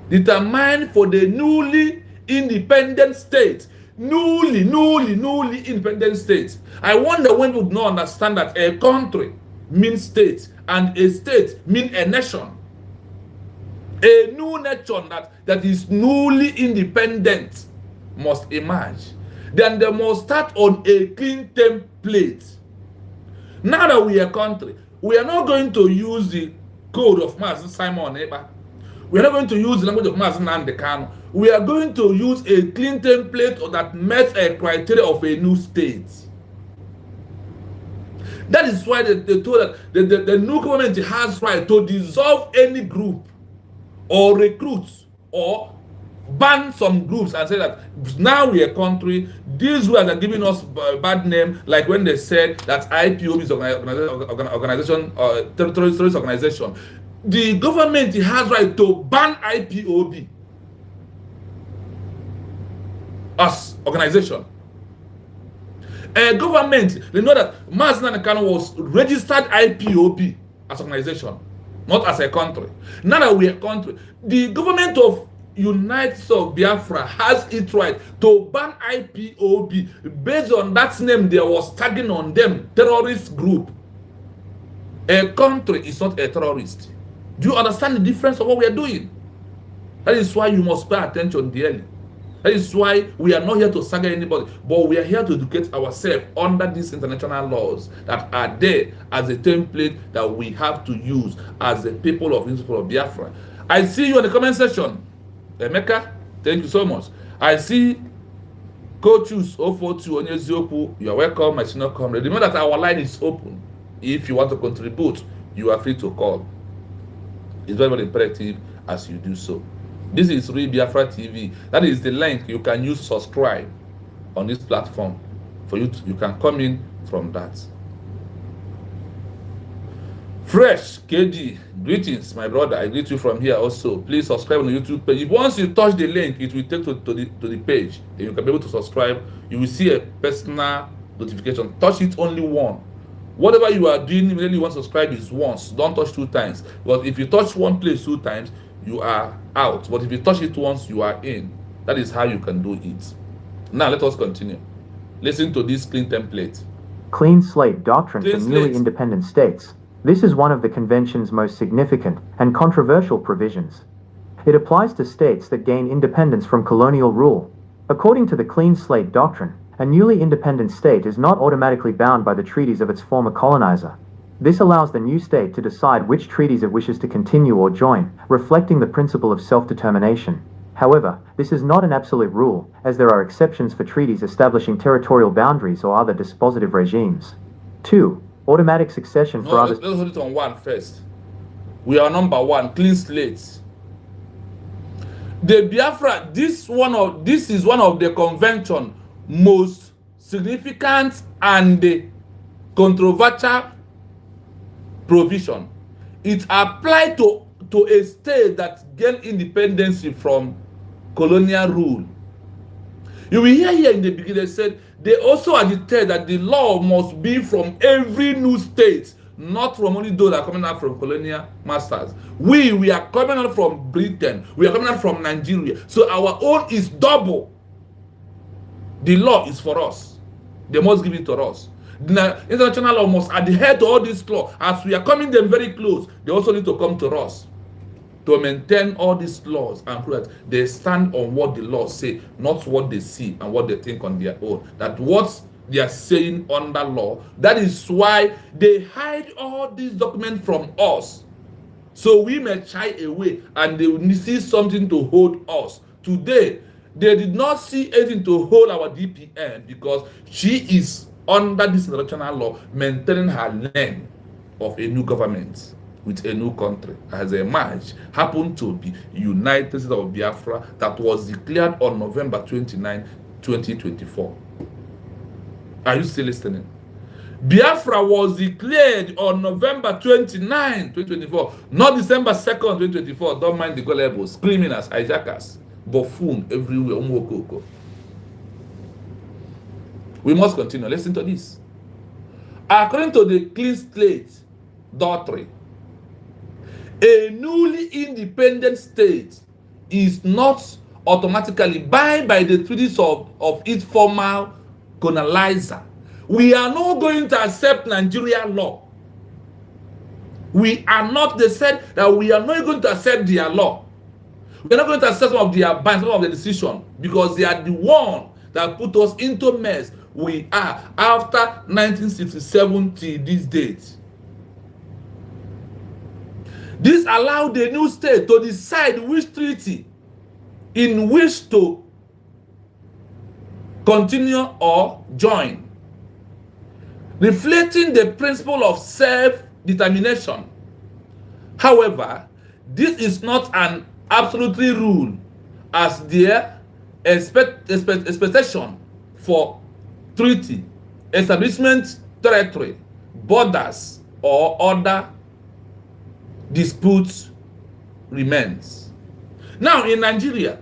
determined for the newly independent state. Newly independent state. I wonder when we would not understand that a country means state and a state means a nation. A new nation that is newly independent must emerge. Then they must start on a clean template. Now that we are a country, we are not going to use the code of Mazi Simon Eba. We are not going to use the language of Mazi Nnamdi Kanu. We are going to use a clean template that meets a criteria of a new state. That is why they told that the new government has right to dissolve any group or recruit or ban some groups and say that now we are a country, these who are giving us bad name, like when they said that Ipob is organization, terrorist organization. The government has right to ban Ipob as organization. A government, they know that Mazi Nnamdi Kanu was registered Ipob as organization, not as a country. Now that we are a country, the government of United States of Biafra has its right to ban Ipob based on that name there was tagging on them, terrorist group. A country is not a terrorist. Do you understand the difference of what we are doing? That is why you must pay attention dearly. That is why we are not here to saga anybody, but we are here to educate ourselves under these international laws that are there as a template that we have to use as the people of Biafra. I see you in the comment section. Emeka, Thank you so much. I see Coaches 042 Onyeziokwu, you are welcome, my senior comrade. Remember that our line is open. If you want to contribute, you are free to call. It's very, very imperative as you do so. This is Real Biafra TV. That is the link you can use to subscribe on this platform. For you, you can come in from that. Fresh KD, greetings, my brother. I greet you from here also. Please subscribe on the YouTube page. Once you touch the link, it will take to the page. And you can be able to subscribe. You will see a personal notification. Touch it only one. Whatever you are doing, immediately you want to subscribe is once. Don't touch 2 times. But if you touch one place 2 times, you are out. But if you touch it once, you are in. That is how you can do it. Now let us continue. Listen to this clean template. Clean slate doctrine Clean for newly slate. independent states. This is one of the convention's most significant and controversial provisions. It applies to states that gain independence from colonial rule. According to the clean slate doctrine, a newly independent state is not automatically bound by the treaties of its former colonizer. This allows the new state to decide which treaties it wishes to continue or join, reflecting the principle of self-determination. However, this is not an absolute rule, as there are exceptions for treaties establishing territorial boundaries or other dispositive regimes. 2. Automatic succession for No, others. let's hold it on 1 first. We are number 1, clean slate. The Biafra, this is one of the convention most significant and controversial provision. It applied to a state that gained independence from colonial rule. You will hear here in the beginning, they said they also agitated that the law must be from every new state, not from only those that are coming out from colonial masters. We are coming out from Britain, we are coming out from Nigeria, so our own is double. The law is for us. They must give it to us. The international law must adhere to all this law. As we are coming them very close, they also need to come to us to maintain all these laws and prove that they stand on what the laws say, not what they see and what they think on their own. That what they are saying under law, that is why they hide all these documents from us. So we may shy away and they will see something to hold us. Today, they did not see anything to hold our DPN because she is under this international law maintaining her name of a new government with a new country. As a match happened to be United States of Biafra that was declared on November 29, 2024. Are you still listening? Biafra was declared on November 29, 2024, not December 2nd, 2024. Don't mind the gullibles, criminals, hijackers, buffoon everywhere. We must continue. Listen to this. According to the clean slate doctrine, a newly independent state is not automatically bound by the treaties of its former colonizer. We are not going to accept Nigerian law. We are not, they said that we are not going to accept their law. We are not going to accept some of their bans, some of the decision, because they are the one that put us into mess we are after 1967 till this date. This allowed the new state to decide which treaty in which to continue or join, reflecting the principle of self-determination. However, this is not an absolute rule, as their expectation for treaty, establishment, territory, borders, or other disputes remains. Now in Nigeria,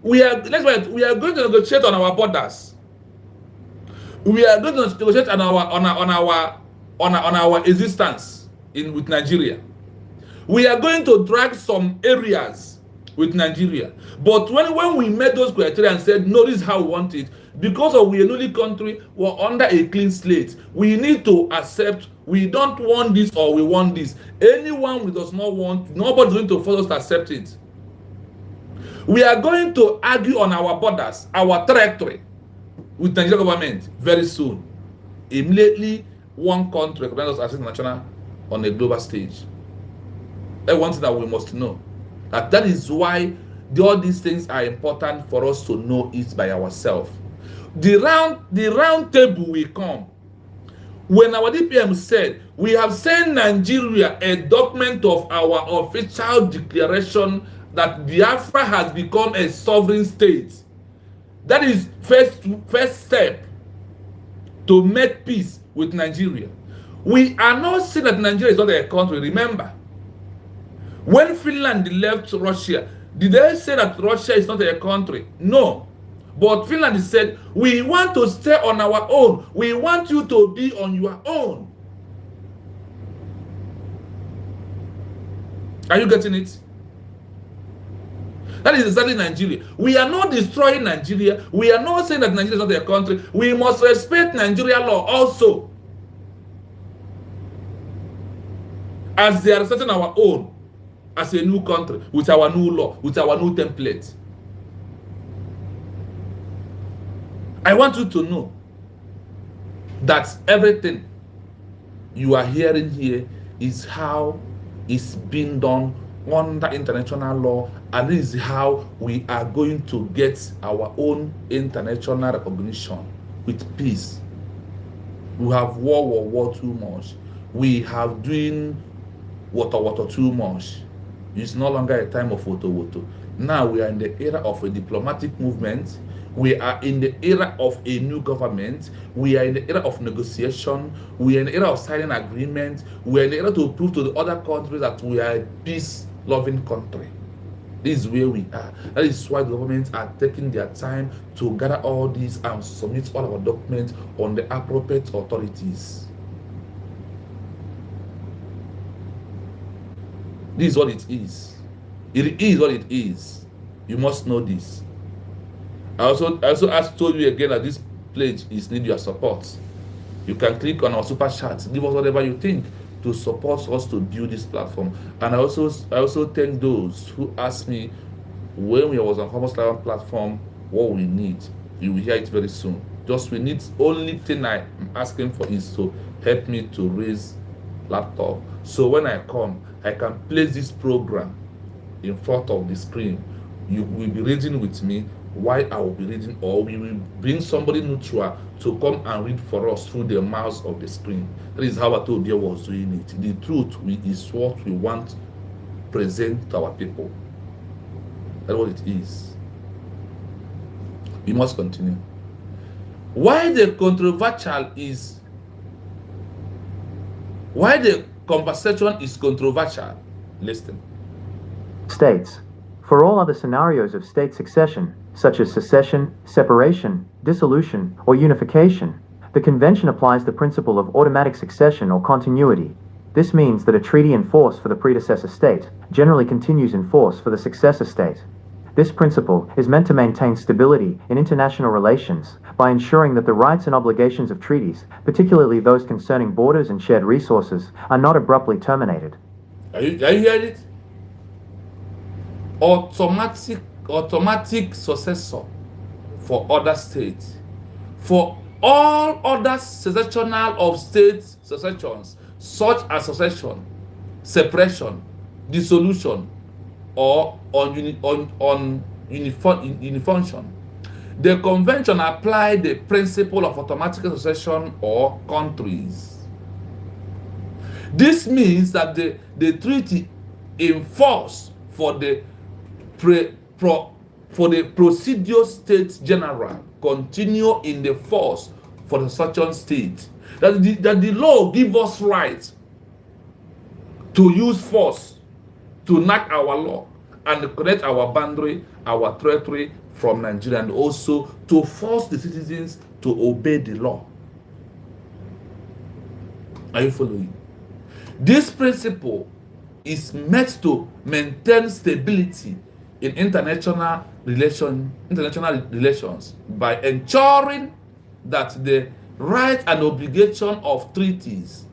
we are going to negotiate on our borders. We are going to negotiate on our existence with Nigeria. We are going to drag some areas with Nigeria. But when we made those criteria and said, no, this is how we want it, because of we are a newly country, we're under a clean slate. We need to accept, we don't want this or we want this. Anyone who does not want, nobody's going to force us to accept it. We are going to argue on our borders, our territory with the Nigerian government very soon. Immediately, one country recognizes us as international on a global stage. That's one thing that we must know. That is why All these things are important for us to know it by ourselves. The round table will come when our DPM said, we have sent Nigeria a document of our official declaration that Biafra has become a sovereign state. That is first step to make peace with Nigeria. We are not saying that Nigeria is not a country. Remember, when Finland left Russia, did they say that Russia is not a country? No. But Finland said, we want to stay on our own. We want you to be on your own. Are you getting it? That is exactly Nigeria. We are not destroying Nigeria. We are not saying that Nigeria is not a country. We must respect Nigeria law also, as they are setting our own as a new country with our new law, with our new template. I want you to know that everything you are hearing here is how it's being done under international law, and this is how we are going to get our own international recognition with peace. We have war too much. We have doing water too much. It's no longer a time of water. Now we are in the era of a diplomatic movement. We are in the era of a new government. We are in the era of negotiation. We are in the era of signing agreements. We are in the era to prove to the other countries that we are a peace-loving country. This is where we are. That is why the governments are taking their time to gather all these and submit all our documents on the appropriate authorities. This is what it is. It is what it is. You must know this. I also told you again that this pledge is need your support. You can click on our super chat, give us whatever you think to support us to build this platform. And I also thank those who asked me when we was on Almost Live platform what we need. You will hear it very soon. Just we need, only thing I'm asking for is to help me to raise laptop. So when I come, I can place this program in front of the screen. You will be reading with me while I will be reading, or we will bring somebody neutral to come and read for us through the mouse of the screen. That is how Atobia was doing it. The truth is what we want to present to our people. That's what it is. We must continue. Why the conversation is controversial? Listen. States. For all other scenarios of state succession, such as secession, separation, dissolution, or unification, the Convention applies the principle of automatic succession or continuity. This means that a treaty in force for the predecessor state generally continues in force for the successor state. This principle is meant to maintain stability in international relations by ensuring that the rights and obligations of treaties, particularly those concerning borders and shared resources, are not abruptly terminated. Are you hearing it? Automatic successor for other states. For all other secessional of state secessions, such as secession, separation, dissolution, or unifunction, the convention applied the principle of automatic succession or countries. This means that the treaty in force for the procedure states general continue in the force for the such state. That the law give us right to use force to enact our law and connect our boundary, our territory from Nigeria, and also to force the citizens to obey the law. Are you following? This principle is meant to maintain stability in international relations by ensuring that the right and obligation of treaties,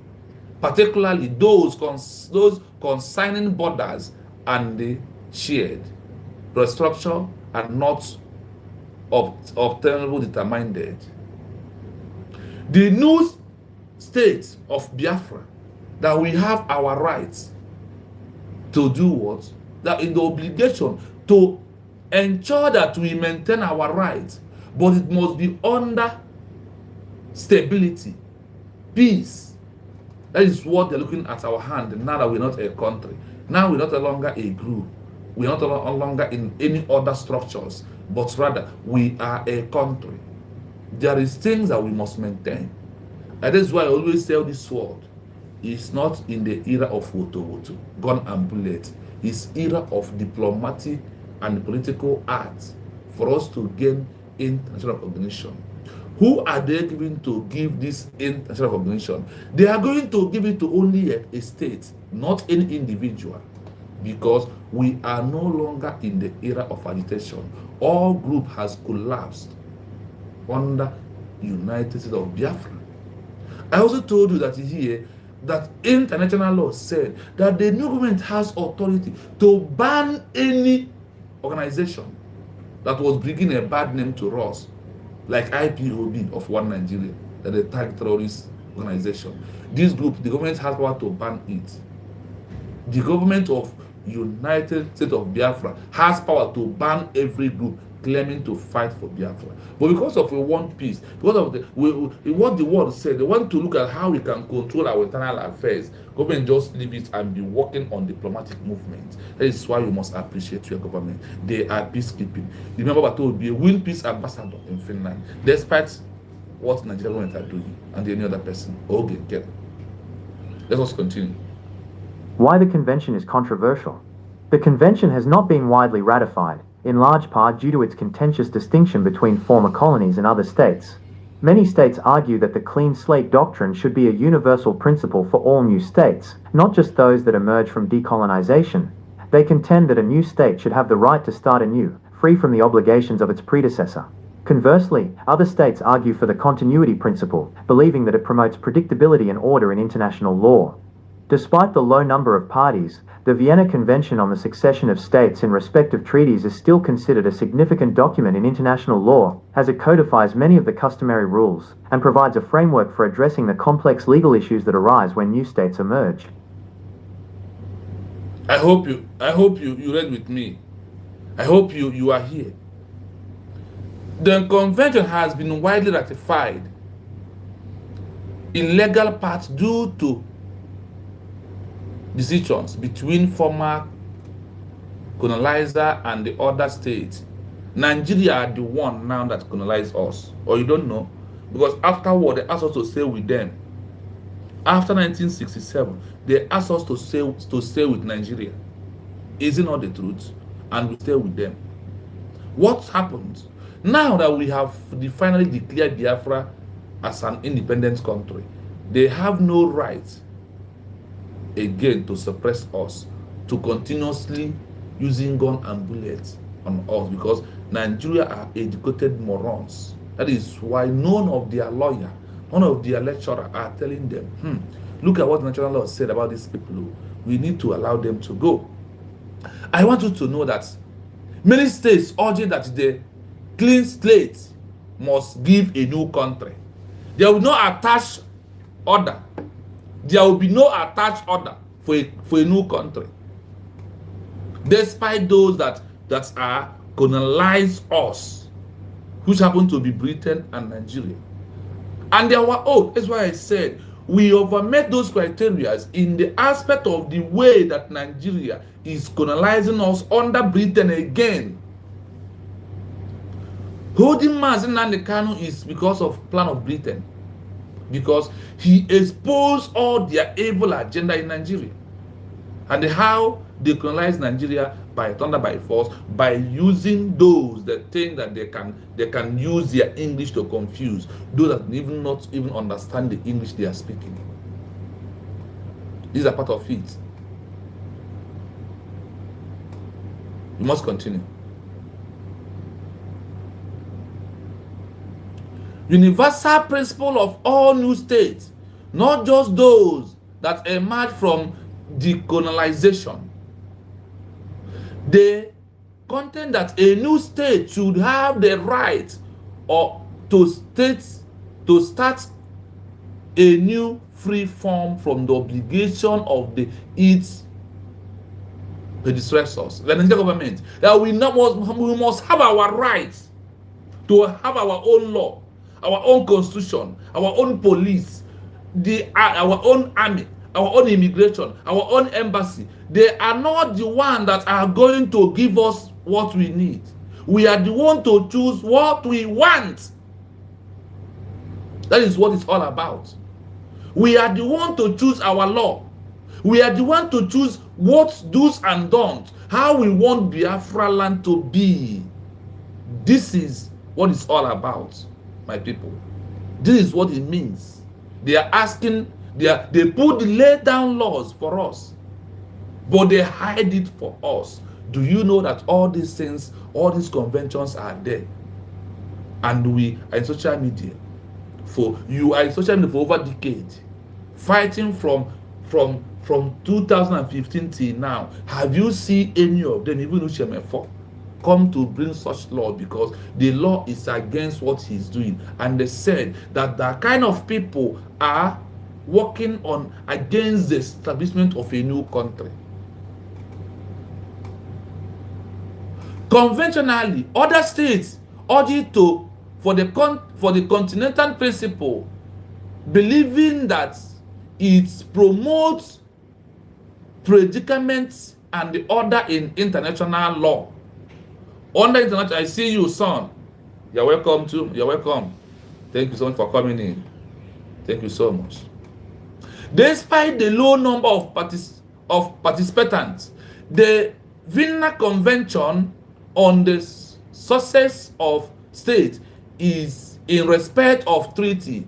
particularly those concerning borders and the shared, restructure are not obtainable determined. The new state of Biafra, that we have our rights to do what? That in the obligation to ensure that we maintain our rights, but it must be under stability, peace. That is what they're looking at our hand now that we're not a country. Now we're not no longer a group. We're not no longer in any other structures, but rather we are a country. There is things that we must maintain. And that's why I always tell this word. It's not in the era of woto, gun and bullet. It's era of diplomatic and political art for us to gain international recognition. Who are they going to give this international recognition? They are going to give it to only a state, not any individual, because we are no longer in the era of agitation. All group has collapsed under United States of Biafra. I also told you that here that international law said that the new government has authority to ban any organization that was bringing a bad name to us, like Ipob of One Nigeria, that is a tag terrorist organization. This group, the government has power to ban it. The government of United States of Biafra has power to ban every group claiming to fight for Biafra. But because of we want peace, because of what the world said, they want to look at how we can control our internal affairs. Government just leave it and be working on diplomatic movement. That is why you must appreciate your government. They are peacekeeping. Remember what I told you, win peace ambassador in Finland, despite what Nigerian government are doing and any other person. Okay, get it. Let us continue. Why the convention is controversial. The convention has not been widely ratified, in large part due to its contentious distinction between former colonies and other states. Many states argue that the clean slate doctrine should be a universal principle for all new states, not just those that emerge from decolonization. They contend that a new state should have the right to start anew, free from the obligations of its predecessor. Conversely, other states argue for the continuity principle, believing that it promotes predictability and order in international law. Despite the low number of parties, the Vienna Convention on the Succession of States in respective treaties is still considered a significant document in international law, as it codifies many of the customary rules, and provides a framework for addressing the complex legal issues that arise when new states emerge. I hope you read with me. I hope you are here. The convention has been widely ratified in legal part due to decisions between former colonizer and the other states. Nigeria are the one now that colonized us. Or you don't know? Because afterward, they asked us to stay with them. After 1967, they asked us to stay with Nigeria. Is it not the truth? And we stay with them. What happens? Now that we have finally declared Biafra as an independent country, they have no right again to suppress us, to continuously using gun and bullets on us, because Nigeria are educated morons. That is why none of their lawyer, none of their lecturer are telling them, look at what natural law said about these people. We need to allow them to go. I want you to know that many states urging that the clean slate must give a new country. There will no attached order. There will be no attached order for a new country. Despite those that are colonized us, which happen to be Britain and Nigeria. And there were, that's why I said, we overmet those criteria in the aspect of the way that Nigeria is colonizing us under Britain again. Holding Mazi Nnamdi Kanu is because of plan of Britain. Because he exposed all their evil agenda in Nigeria. And how they colonize Nigeria by thunder, by force, by using those that think that they can use their English to confuse those that not even understand the English they are speaking. These are part of it. You must continue. Universal principle of all new states, not just those that emerge from decolonization. They contend that a new state should have the right to start a new free form from the obligation of its They distress us. The Nigerian government, that we must have our rights to have our own law, our own constitution, our own police, our own army, our own immigration, our own embassy. They are not the one that are going to give us what we need. We are the one to choose what we want. That is what it's all about. We are the one to choose our law. We are the one to choose what do's and don'ts, how we want Biafra land to be. This is what it's all about, my people. This is what it means. They are asking, they put the lay down laws for us, but they hide it for us. Do you know that all these things, all these conventions are there? And we are in social media. You are in social media for over a decade, fighting from 2015 till now. Have you seen any of them, even Ushemefo, come to bring such law? Because the law is against what he's doing. And they said that the kind of people are working on against the establishment of a new country. Conventionally, other states urge to for the continental principle, believing that it promotes predicaments and the order in international law. Under international, I see you, son. You're welcome too. You're welcome. Thank you so much for coming in. Thank you so much. Despite the low number of participants, the Vienna Convention on the success of states is in respect of treaty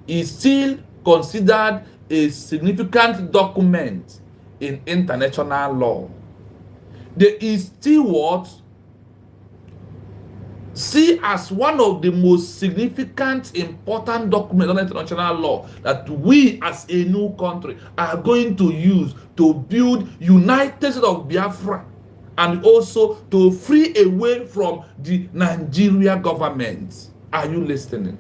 is still considered a significant document in international law. There is still what see as one of the most significant, important documents on international law that we as a new country are going to use to build United States of Biafra, and also to free away from the Nigeria government. Are you listening?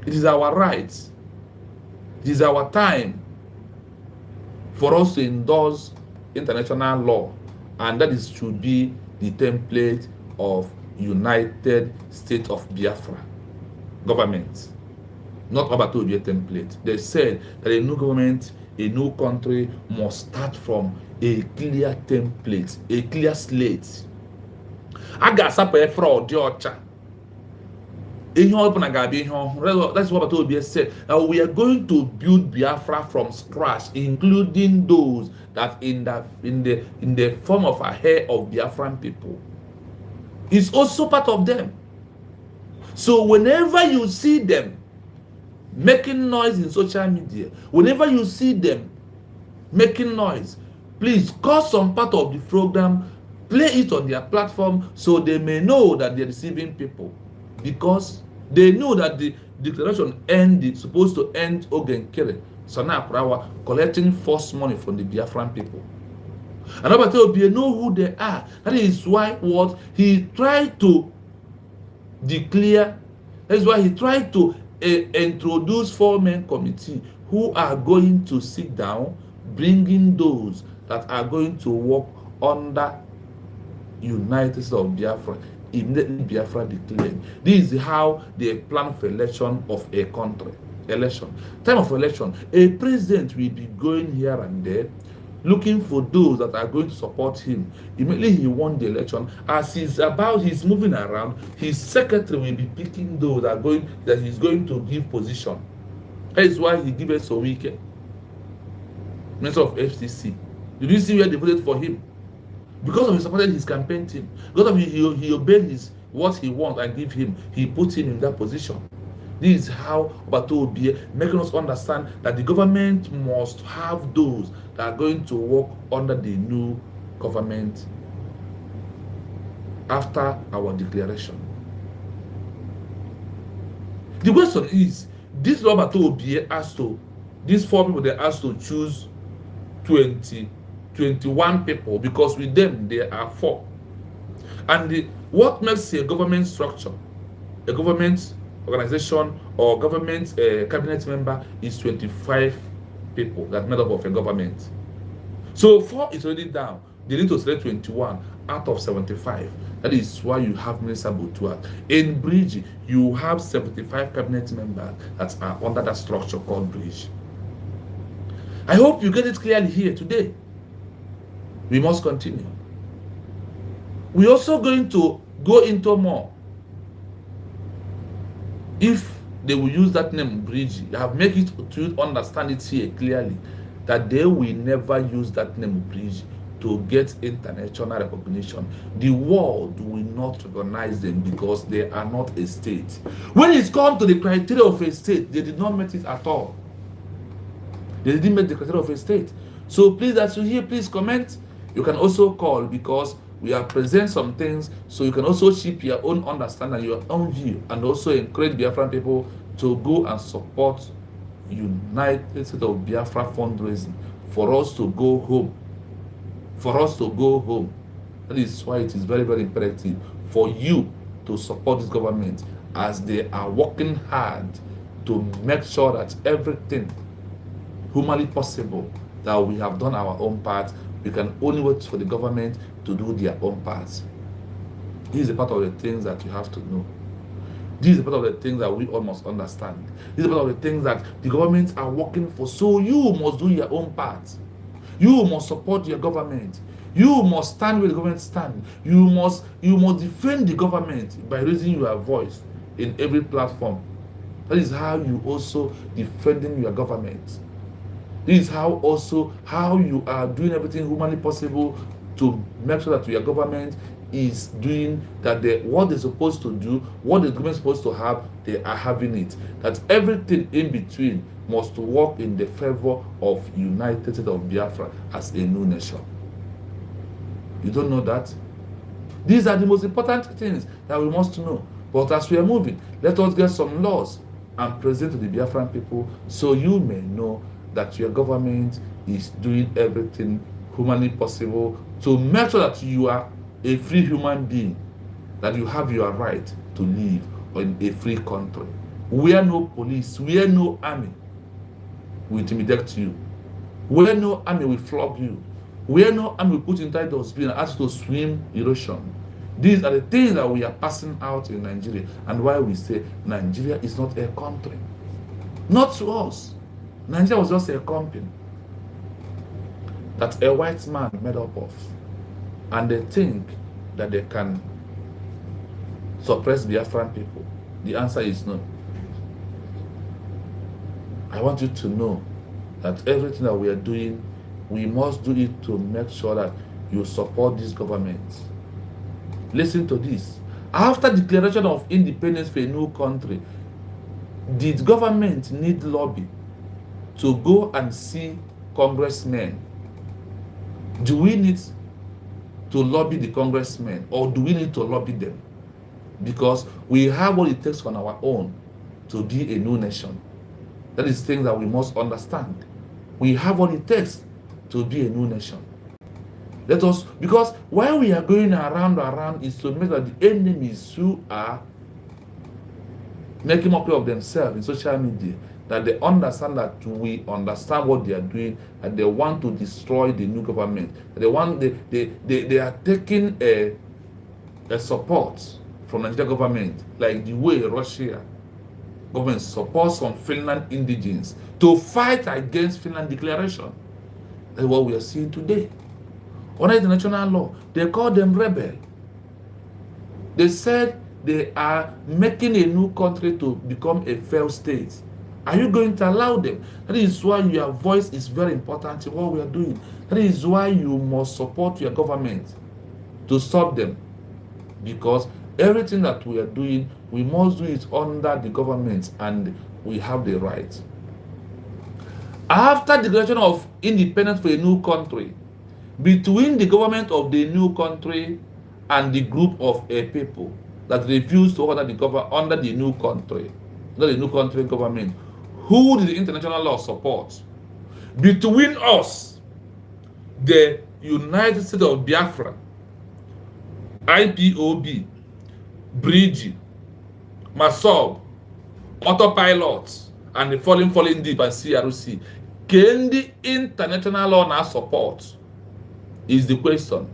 It is our right. It is our time for us to endorse international law, and that is should be the template of United States of Biafra government. Not about to be a template. They said that a new government, a new country must start from a clear template, a clear slate. That's what Obi said. Now we are going to build Biafra from scratch, including those that in the form of a hair of Biafran people. It's also part of them. So whenever you see them making noise in social media, whenever you see them making noise, please call some part of the program, play it on their platform so they may know that they're deceiving people, because they know that the declaration supposed to end Ogenkere, Sana Prawa, collecting false money from the Biafran people. And Oba Obi know who they are. That is why what he tried to declare, that is why he tried to introduce 4-man committee who are going to sit down, bringing those that are going to work under United States of Biafra. Immediately Biafra declared. This is how they plan for election of a country. Election. Time of election, a president will be going here and there, looking for those that are going to support him. Immediately he won the election. As he's moving around, his secretary will be picking those that he's going to give position. That is why he gave us a weekend. Minister of FCC. Did you see where they voted for him? Because of he supported his campaign team. Because of he obeyed what he wants and give him, he put him in that position. This is how Obato Obi making us understand that the government must have those that are going to work under the new government after our declaration. The question is, this Obato Obi asked to, these 4 people, they asked to choose 21 people, because with them there are 4. And what makes a government structure, a government organization or government cabinet member, is 25 people that made up of a government. So 4 is already down. They need to select 21 out of 75. That is why you have Minister Botua. In Bridge, you have 75 cabinet members that are under that structure called Bridge. I hope you get it clearly here today. We must continue. We're also going to go into more. If they will use that name Bridge, I have made it to understand it here clearly that they will never use that name Bridge to get international recognition. The world will not recognize them because they are not a state. When it comes to the criteria of a state, they did not meet it at all. They didn't meet the criteria of a state. So please, as you hear, please comment. You can also call because we are present some things, so you can also ship your own understanding, your own view, and also encourage Biafran people to go and support United States of Biafra fundraising for us to go home. For us to go home. That is why it is very, very imperative for you to support this government as they are working hard to make sure that everything humanly possible, that we have done our own part. We can only wait for the government to do their own part. This is a part of the things that you have to know. This is a part of the things that we all must understand. This is a part of the things that the governments are working for. So you must do your own part. You must support your government. You must stand where the government stands. You must defend the government by raising your voice in every platform. That is how you also defending your government. This is how you are doing everything humanly possible to make sure that your government is doing that what they're supposed to do, what the government is supposed to have, they are having it. That everything in between must work in the favor of United States of Biafra as a new nation. You don't know that? These are the most important things that we must know. But as we are moving, let us get some laws and present to the Biafran people so you may know that your government is doing everything humanly possible to make sure that you are a free human being, that you have your right to live in a free country where no police, where no army will intimidate you, where no army will flog you, where no army will put inside the hospital and ask you to swim erosion. These are the things that we are passing out in Nigeria, and why we say Nigeria is not a country. Not to us. Nigeria was just a company that a white man made up of, and they think that they can suppress Biafran people. The answer is no. I want you to know that everything that we are doing, we must do it to make sure that you support this government. Listen to this. After declaration of independence for a new country, did government need lobby to go and see congressmen? Do we need to lobby the congressmen, or do we need to lobby them? Because we have what it takes on our own to be a new nation. That is things that we must understand. We have what it takes to be a new nation. Let us, because why we are going around is to make that the enemies who are making mockery of themselves in social media, that they understand that we understand what they are doing, and they want to destroy the new government. They are taking a support from the Nigerian government, like the way Russia government supports some Finland indigenes to fight against Finland declaration. That's what we are seeing today. Under international law, they call them rebel. They said they are making a new country to become a failed state. Are you going to allow them? That is why your voice is very important in what we are doing. That is why you must support your government to stop them. Because everything that we are doing, we must do it under the government, and we have the right. After the declaration of independence for a new country, between the government of the new country and the group of a people that refuse to order under the new country government, who did the international law support? Between us, the United States of Biafra, Ipob, Bridge, Masop, Autopilot, and the falling deep and CRC, can the international law now support is the question.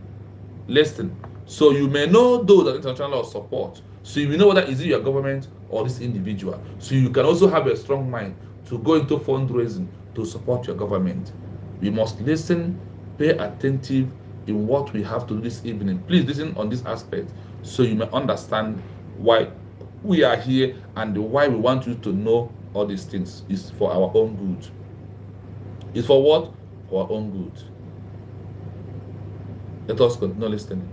Listen. So you may know those that international law support. So you will know whether is it your government or this individual. So you can also have a strong mind to go into fundraising to support your government. We must listen, pay attentive in what we have to do this evening. Please listen on this aspect so you may understand why we are here and why we want you to know all these things. It's for our own good. It's for what? For our own good. Let us continue listening.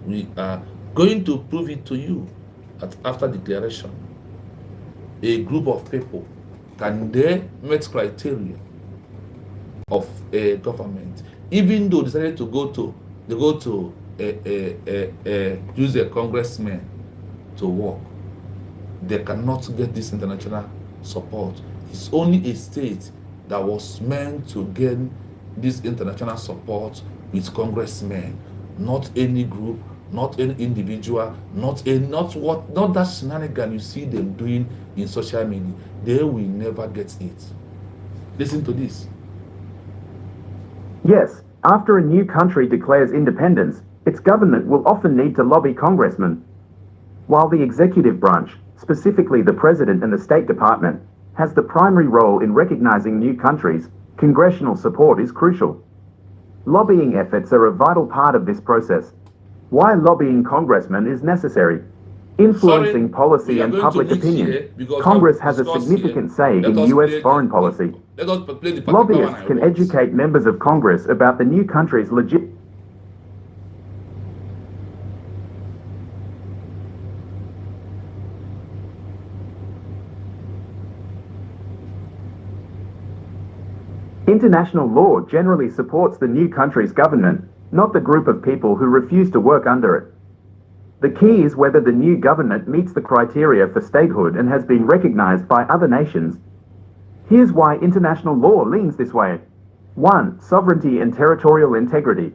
We are going to prove it to you that after declaration, a group of people, can they meet criteria of a government, even though they decided to use a congressman to work, they cannot get this international support. It's only a state that was meant to gain this international support with congressmen, not any group, not any individual, not that shenanigan you see them doing in social media. They will never get it. Listen to this. Yes, after a new country declares independence, its government will often need to lobby congressmen. While the executive branch, specifically the President and the State Department, has the primary role in recognizing new countries, congressional support is crucial. Lobbying efforts are a vital part of this process. Why lobbying congressmen is necessary. Influencing policy and public opinion. Congress has a significant say in U.S. foreign policy. Lobbyists can educate members of Congress about the new country's legit. International law generally supports the new country's government, not the group of people who refuse to work under it. The key is whether the new government meets the criteria for statehood and has been recognized by other nations. Here's why international law leans this way. 1. Sovereignty and territorial integrity.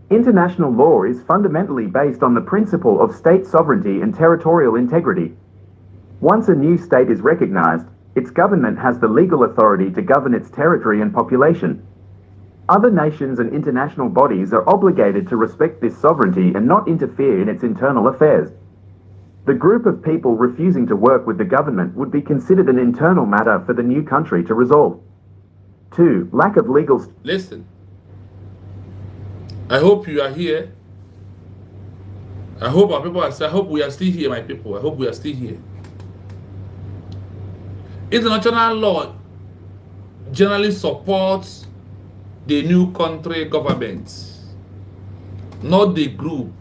International law is fundamentally based on the principle of state sovereignty and territorial integrity. Once a new state is recognized, its government has the legal authority to govern its territory and population. Other nations and international bodies are obligated to respect this sovereignty and not interfere in its internal affairs. The group of people refusing to work with the government would be considered an internal matter for the new country to resolve. 2. Lack of legal... Listen. I hope you are here. I hope our people I hope we are still here, my people. I hope we are still here. International law generally supports the new country government, not the group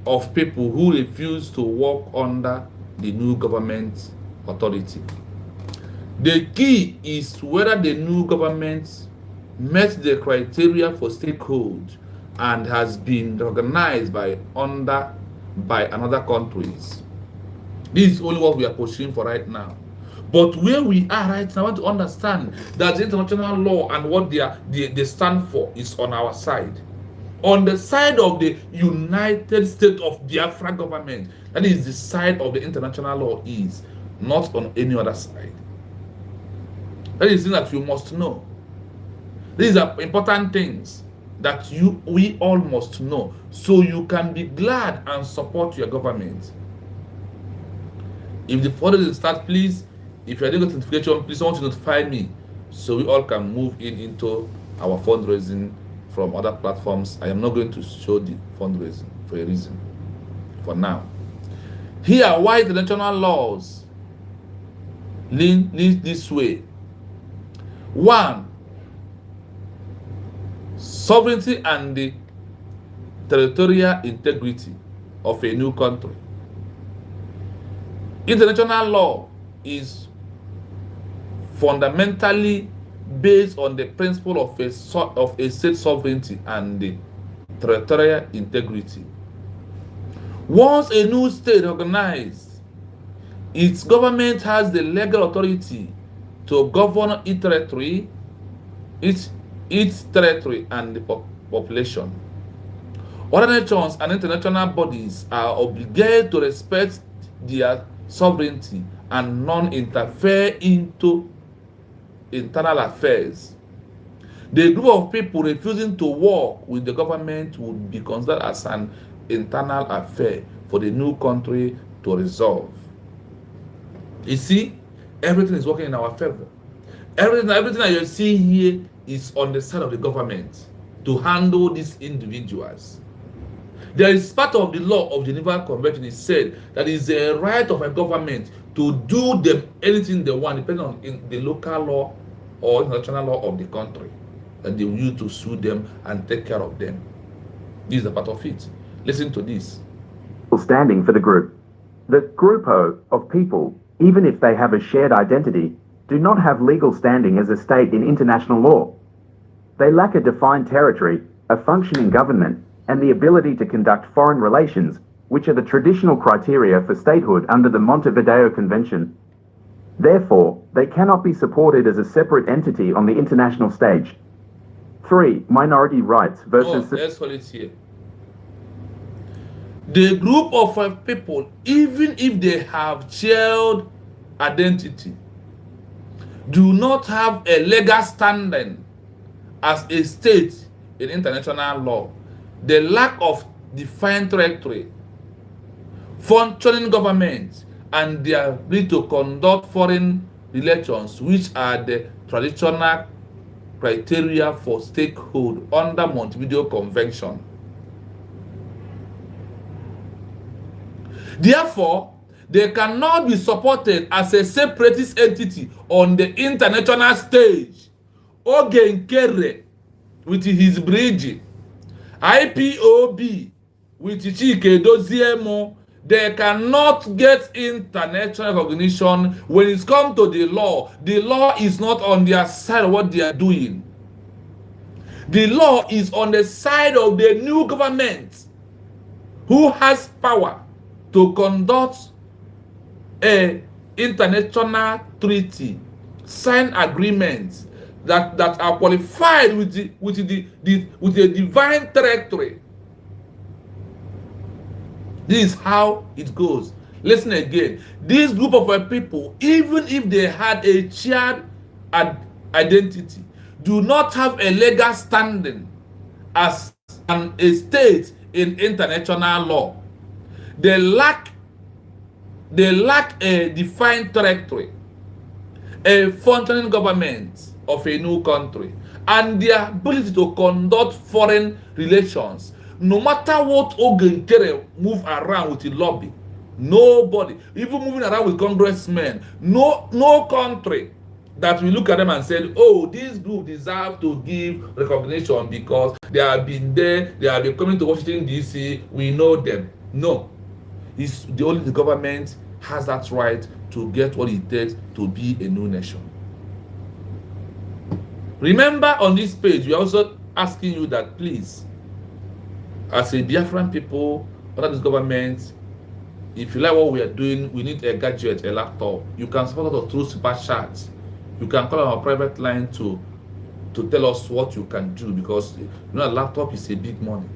of people who refuse to work under the new government authority. The key is whether the new government met the criteria for statehood and has been recognized by another countries. This is only what we are pushing for right now. But where we are right now, I want to understand that the international law and what they stand for is on our side. On the side of the United States of Biafra government, that is the side of the international law is, not on any other side. That is the thing that you must know. These are important things that we all must know, so you can be glad and support your government. If the fundraising starts, please, if you are doing notification, please want to notify me so we all can move into our fundraising from other platforms. I am not going to show the fundraising for a reason for now. Here are why international laws lean this way. 1. Sovereignty and the territorial integrity of a new country. International law is fundamentally based on the principle of a state sovereignty and the territorial integrity. Once a new state organized, its government has the legal authority to govern its territory and the population. Other nations and international bodies are obligated to respect their sovereignty and non-interfere into internal affairs. The group of people refusing to work with the government would be considered as an internal affair for the new country to resolve. You see, everything is working in our favor. Everything that you're seeing here is on the side of the government to handle these individuals. There is part of the law of the Vienna Convention. It said that it's a right of a government to do them anything they want, depending on the local law or international law of the country, that they will use to sue them and take care of them. This is a part of it. Listen to this. Standing for the group. The grupo of people, even if they have a shared identity, do not have legal standing as a state in international law. They lack a defined territory, a functioning government, and the ability to conduct foreign relations, which are the traditional criteria for statehood under the Montevideo Convention. Therefore, they cannot be supported as a separate entity on the international stage. 3. Minority rights versus... Let's hold it here. The group of people, even if they have shared identity, do not have a legal standing as a state in international law. The lack of defined territory, functioning government, and their ability to conduct foreign relations, which are the traditional criteria for statehood under Montevideo Convention. Therefore, they cannot be supported as a separatist entity on the international stage. Ogenkere with his bridge, Ipob with Chike Doziemo, they cannot get international recognition when it comes to the law. The law is not on their side of what they are doing. The law is on the side of the new government who has power to conduct a international treaty, sign agreements that are qualified with the divine territory. This is how it goes. Listen again. This group of people, even if they had a shared identity, do not have a legal standing as a state in international law. They lack a defined territory, a functioning government of a new country, and their ability to conduct foreign relations. No matter what Ogenkere move around with the lobby, nobody, even moving around with congressmen, no country that we look at them and said, oh, this group deserve to give recognition because they have been there, they have been coming to Washington, D.C., we know them. No. It's only the government has that right to get what it takes to be a new nation. Remember, on this page, we are also asking you that, please, as a Biafran people under this government, if you like what we are doing, we need a gadget, a laptop. You can support us through super chats. You can call our private line to tell us what you can do, because a laptop is a big money.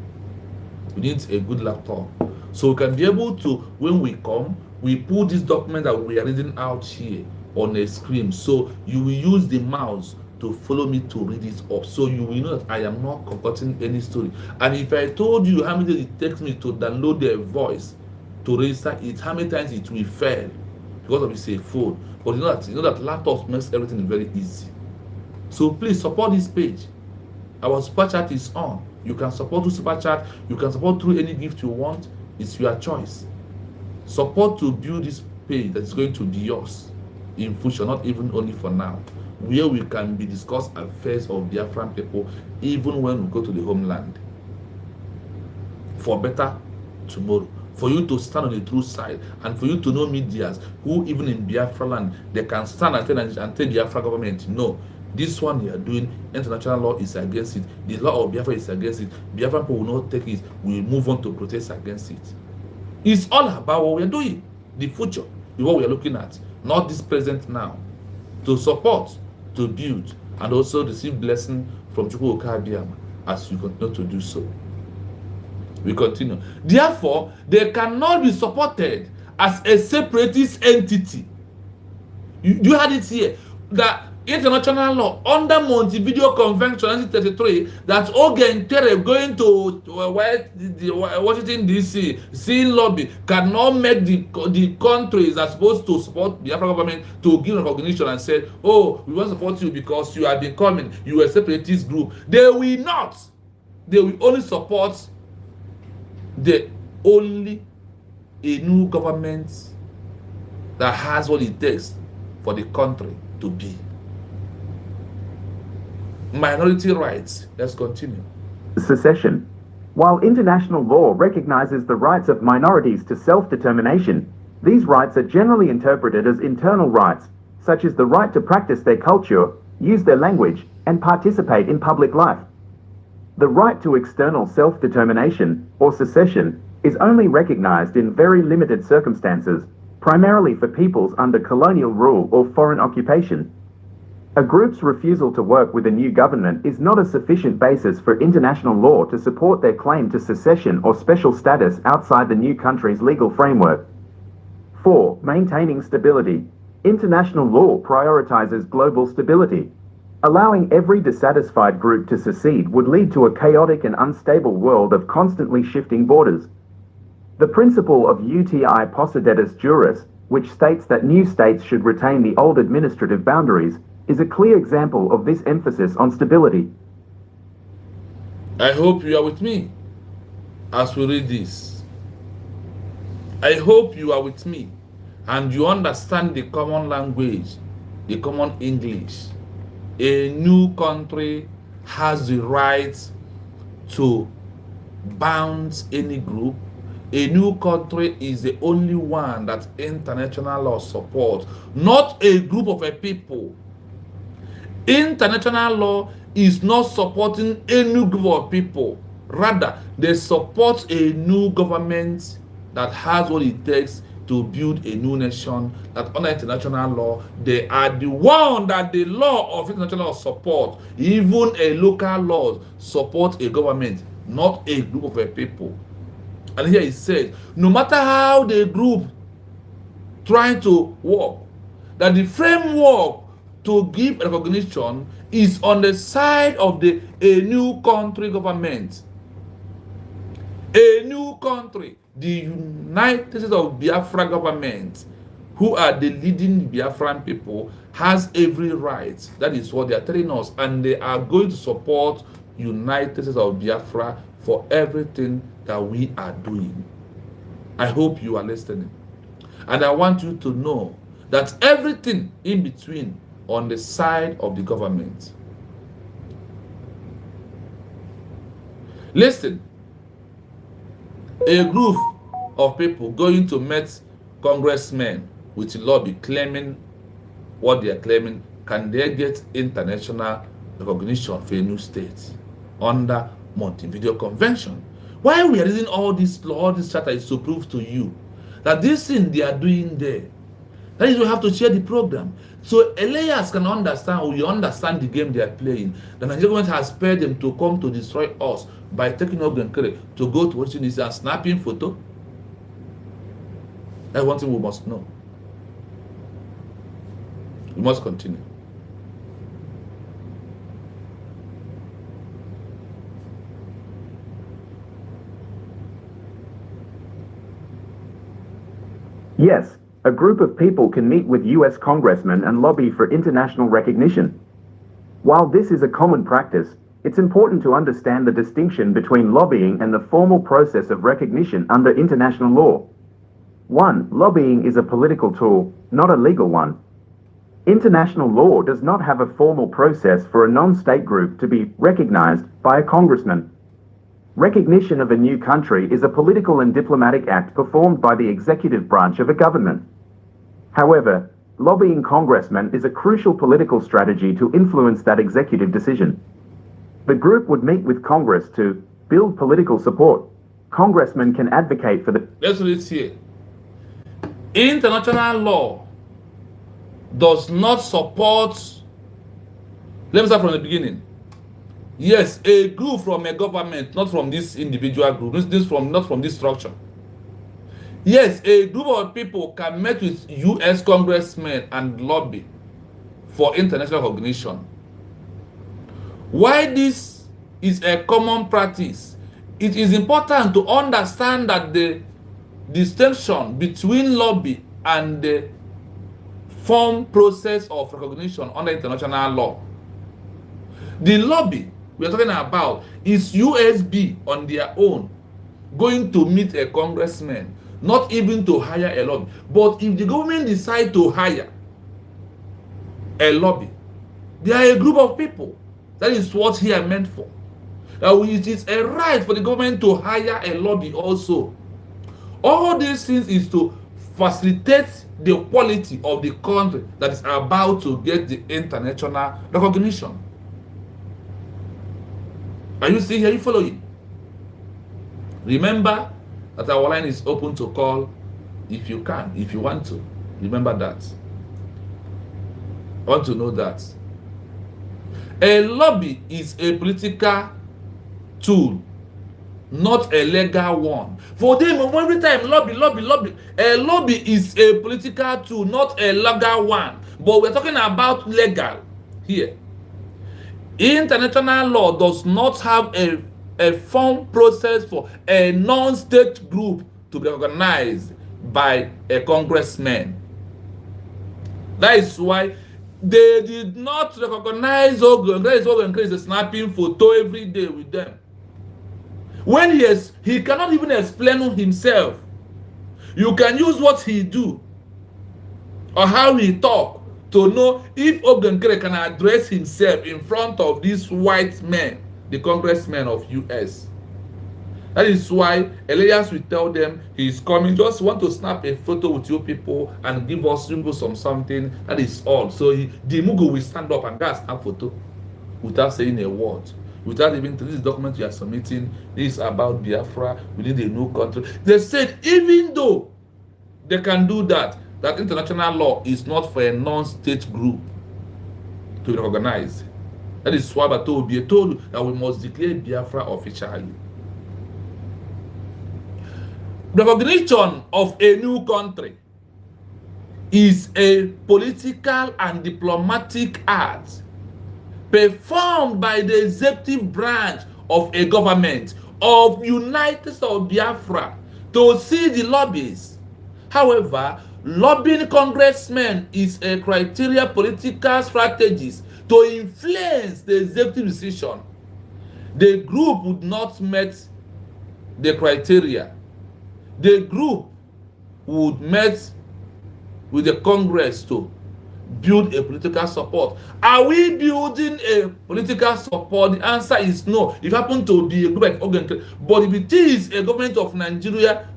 We need a good laptop. So we can be able to, when we come, we put this document that we are reading out here on a screen. So you will use the mouse to follow me to read it up. So you will know that I am not concocting any story. And if I told you how many days it takes me to download their voice to register it, how many times it will fail because of it's a phone. But you know that laptops makes everything very easy. So please support this page. Our super chat is on. You can support through super chat. You can support through any gift you want. It's your choice. Support to build this page that is going to be yours in future, not even only for now, where we can be discuss affairs of Biafran people even when we go to the homeland. For better tomorrow. For you to stand on the true side, and for you to know medias who even in Biafra land, they can stand and tell Biafra government, no, this one you are doing, international law is against it, the law of Biafra is against it, Biafra people will not take it, we will move on to protest against it. It's all about what we are doing. The future is what we are looking at, not this present now. To support, to build, and also receive blessing from Chukwu Okabiyama as we continue to do so. We continue. Therefore, they cannot be supported as a separatist entity. You had it here that international law under Montevideo Convention 1933 that Ogen Tere going to Washington DC, seeing lobby, cannot make the countries that are supposed to support the African government to give recognition and say, oh, we want to support you because you have been coming, you are a separatist group. They will not. They will only support the only a new government that has what it takes for the country to be. Minority rights. Let's continue. Secession. While international law recognizes the rights of minorities to self-determination, these rights are generally interpreted as internal rights, such as the right to practice their culture, use their language, and participate in public life. The right to external self-determination, or secession, is only recognized in very limited circumstances, primarily for peoples under colonial rule or foreign occupation. A group's refusal to work with a new government is not a sufficient basis for international law to support their claim to secession or special status outside the new country's legal framework. 4. Maintaining stability. International law prioritizes global stability. Allowing every dissatisfied group to secede would lead to a chaotic and unstable world of constantly shifting borders. The principle of uti possidetis juris, which states that new states should retain the old administrative boundaries, is a clear example of this emphasis on stability. I hope you are with me as we read this. I hope you are with me and you understand the common language, the common English. A new country has the right to bounce any group. A new country is the only one that international law supports, not a group of a people. International law is not supporting any group of people. Rather, they support a new government that has what it takes to build a new nation, that under international law, they are the one that the law of international law support. Even a local law support a government, not a group of a people. And here it says, no matter how the group trying to work, that the framework to give recognition is on the side of a new country government. A new country, the United States of Biafra government, who are the leading Biafran people, has every right. That is what they are telling us. And they are going to support United States of Biafra for everything that we are doing. I hope you are listening. And I want you to know that everything in between on the side of the government. Listen, a group of people going to meet congressmen with lobby claiming what they are claiming, can they get international recognition for a new state under Montevideo Convention? Why we are reading all this law, all this charter is to prove to you that this thing they are doing there, that is, we have to share the program. So Elias can understand, or you understand the game they are playing. The Nigerian government has paid them to come to destroy us by taking Ogun Kere to go to Washington DC and snapping photo. That's one thing we must know. We must continue. Yes, a group of people can meet with US congressmen and lobby for international recognition. While this is a common practice, it's important to understand the distinction between lobbying and the formal process of recognition under international law. 1. Lobbying is a political tool, not a legal one. International law does not have a formal process for a non-state group to be recognized by a congressman. Recognition of a new country is a political and diplomatic act performed by the executive branch of a government. However, lobbying congressmen is a crucial political strategy to influence that executive decision. The group would meet with Congress to build political support. Congressmen can advocate for the... Let's read here. International law does not support... Let me start from the beginning. Yes, a group from a government, not from this individual group, not from this structure. Yes, a group of people can meet with US congressmen and lobby for international recognition. Why this is a common practice, it is important to understand that the distinction between lobby and the form process of recognition under international law. The lobby we are talking about is Usbg on their own going to meet a congressman, not even to hire a lobby. But if the government decide to hire a lobby, they are a group of people. That is what he are meant for. Now it is a right for the government to hire a lobby also. All these things is to facilitate the quality of the country that is about to get the international recognition. Are you seeing here? Are you following? Remember that our line is open to call if you can, if you want to. Remember that. I want to know that. A lobby is a political tool, not a legal one. For them, every time lobby. A lobby is a political tool, not a legal one. But we're talking about legal here. International law does not have a form process for a non-state group to be recognized by a congressman. That is why they did not recognize Ogun. That is Ogun is a snapping photo every day with them. When he cannot even explain himself. You can use what he do or how he talk to know if Ogunkere can address himself in front of these white men, the congressmen of US. That is why Elias will tell them he's coming, just want to snap a photo with you people and give us something. That is all. So the Mugu will stand up and get a snap photo without saying a word. Without even, this document you are submitting, this is about Biafra, we need a new country. They said even though they can do that, that international law is not for a non-state group to be recognized. That is why Batobi told you that we must declare Biafra officially. Recognition of a new country is a political and diplomatic act performed by the executive branch of a government of United States of Biafra to see the lobbies. However, lobbying congressmen is a criteria political strategies to influence the executive decision. The group would not meet the criteria. The group would meet with the Congress to build a political support. Are we building a political support? The answer is no. It happened to be a group like Ogun, but if it is a government of Nigeria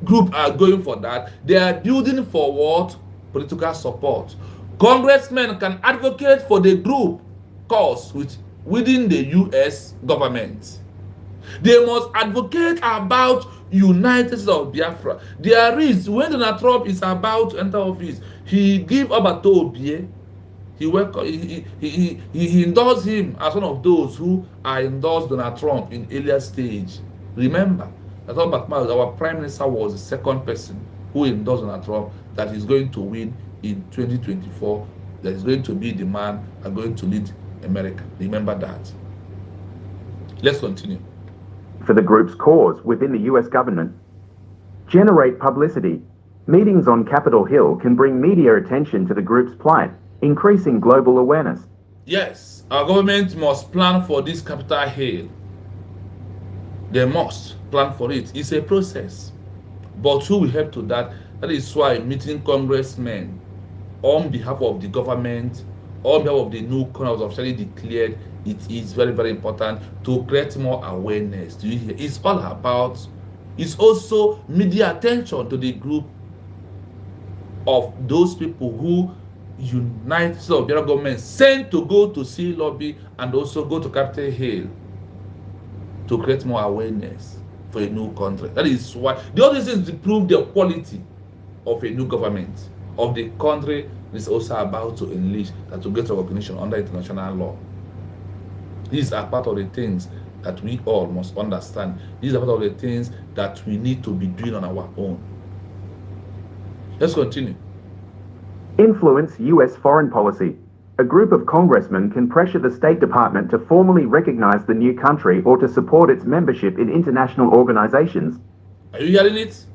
group are going for that, they are building for what? Political support. Congressmen can advocate for the group cause within the US government. They must advocate about United States of Biafra. There is, when Donald Trump is about to enter office, he give Abato Obie, he endorsed him as one of those who are endorsed Donald Trump in earlier stage. Remember, that our prime minister was the second person who endorsed Donald Trump that is going to win in 2024, that is going to be the man and going to lead America. Remember that. Let's continue. For the group's cause within the US government. Generate publicity. Meetings on Capitol Hill can bring media attention to the group's plight, increasing global awareness. Yes, our government must plan for this Capitol Hill. They must plan for it. It's a process. But who will help to that? That is why meeting congressmen on behalf of the government, on behalf of the new country was officially declared, it is very, very important to create more awareness. Do you hear? It's all about, it's also media attention to the group of those people who United States of Biafra government sent to go to see lobby and also go to Capitol Hill to create more awareness for a new country. That is why the other thing is to prove the quality of a new government of the country is also about to enlist that to get recognition under international law. These are part of the things that we all must understand. These are part of the things that we need to be doing on our own. Let's continue. Influence U.S. foreign policy. A group of congressmen can pressure the State Department to formally recognize the new country or to support its membership in international organizations. Are you hearing it?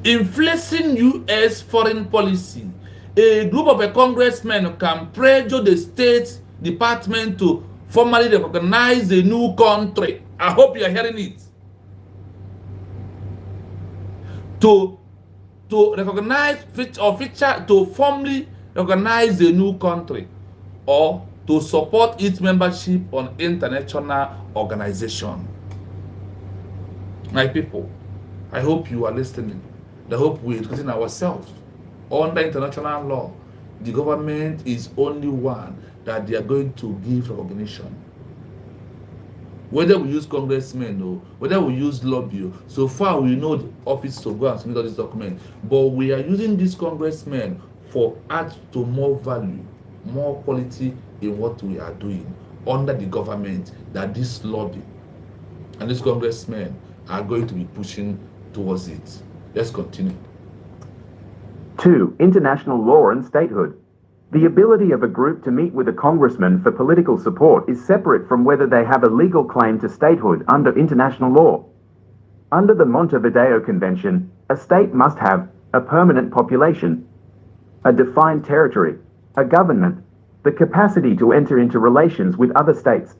Influencing U.S. foreign policy. A group of a congressmen can pressure the State Department to formally recognize the new country. I hope you are hearing it. To recognize to formally recognize the new country or to support its membership on international organization. My people, I hope you are listening. I hope we're educating ourselves. Under international law, the government is only one that they are going to give recognition. Whether we use congressmen or whether we use lobby, so far we know the office to go and submit all this document. But we are using these congressmen for add to more value, more quality in what we are doing under the government that this lobby and these congressmen are going to be pushing towards it. Let's continue. 2. International law and statehood. The ability of a group to meet with a congressman for political support is separate from whether they have a legal claim to statehood under international law. Under the Montevideo Convention, a state must have a permanent population, a defined territory, a government, the capacity to enter into relations with other states.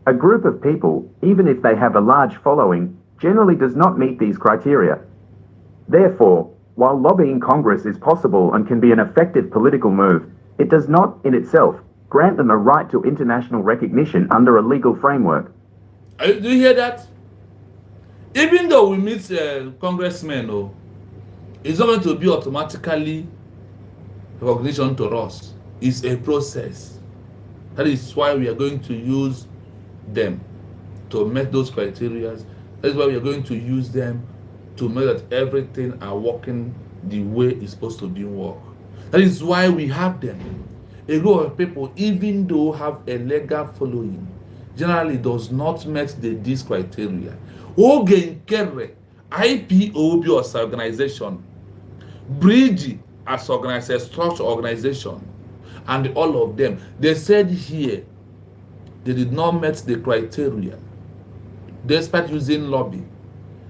A group of people, even if they have a large following, generally does not meet these criteria. Therefore, while lobbying Congress is possible and can be an effective political move, it does not, in itself, grant them a right to international recognition under a legal framework. Do you hear that? Even though we meet congressmen, it's not going to be automatically recognition to us. It's a process. That is why we are going to use them to meet those criteria. That's why we are going to use them to make that everything are working the way it's supposed to be work. That is why we have them. A group of people, even though have a legal following, generally does not meet this criteria. Ogen Kere, IPOB as organization, Bridge as organization, structure organization, and all of them, they said here they did not meet the criteria. Despite using lobby,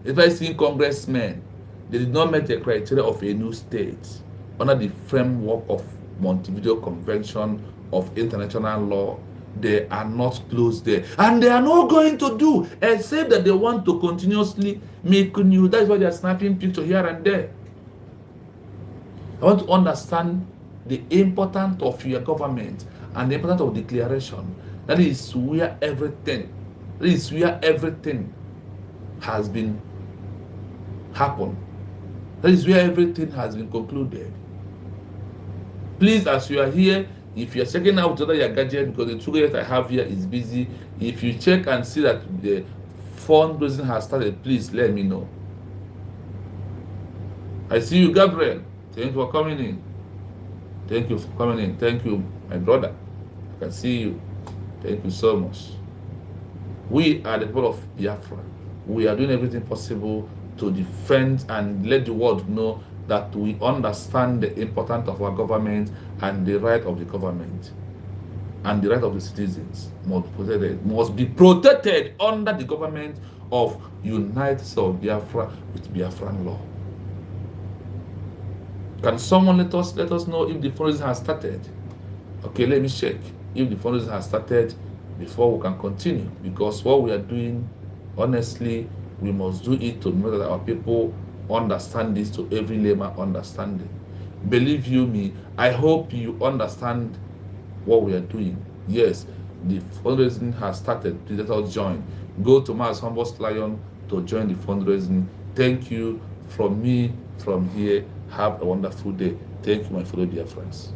despite seeing congressmen, they did not meet the criteria of a new state under the framework of Montevideo Convention of international law. They are not close there, and they are not going to do except that they want to continuously make new. That's why they are snapping pictures here and there. I want to understand the importance of your government and the importance of declaration. That is where everything has been happened. That is where everything has been concluded. Please, as you are here, if you are checking out whether your gadget, because the 2 gadget I have here is busy, if you check and see that the fundraising has started, please let me know. I see you, Gabriel. Thank you for coming in. Thank you for coming in. Thank you, my brother. I can see you. Thank you so much. We are the people of Biafra. We are doing everything possible to defend and let the world know that we understand the importance of our government and the right of the government and the right of the citizens must be protected under the government of United States of Biafra with Biafran law. Can someone let us know if the fundraising has started? Okay, let me check if the fundraising has started before we can continue, because what we are doing, honestly, we must do it to make that our people understand this, to every layman understanding. Believe you me, I hope you understand what we are doing. Yes, the fundraising has started. Please let us join. Go to Mars Humble Lion to join the fundraising. Thank you from me, from here. Have a wonderful day. Thank you, my fellow dear friends.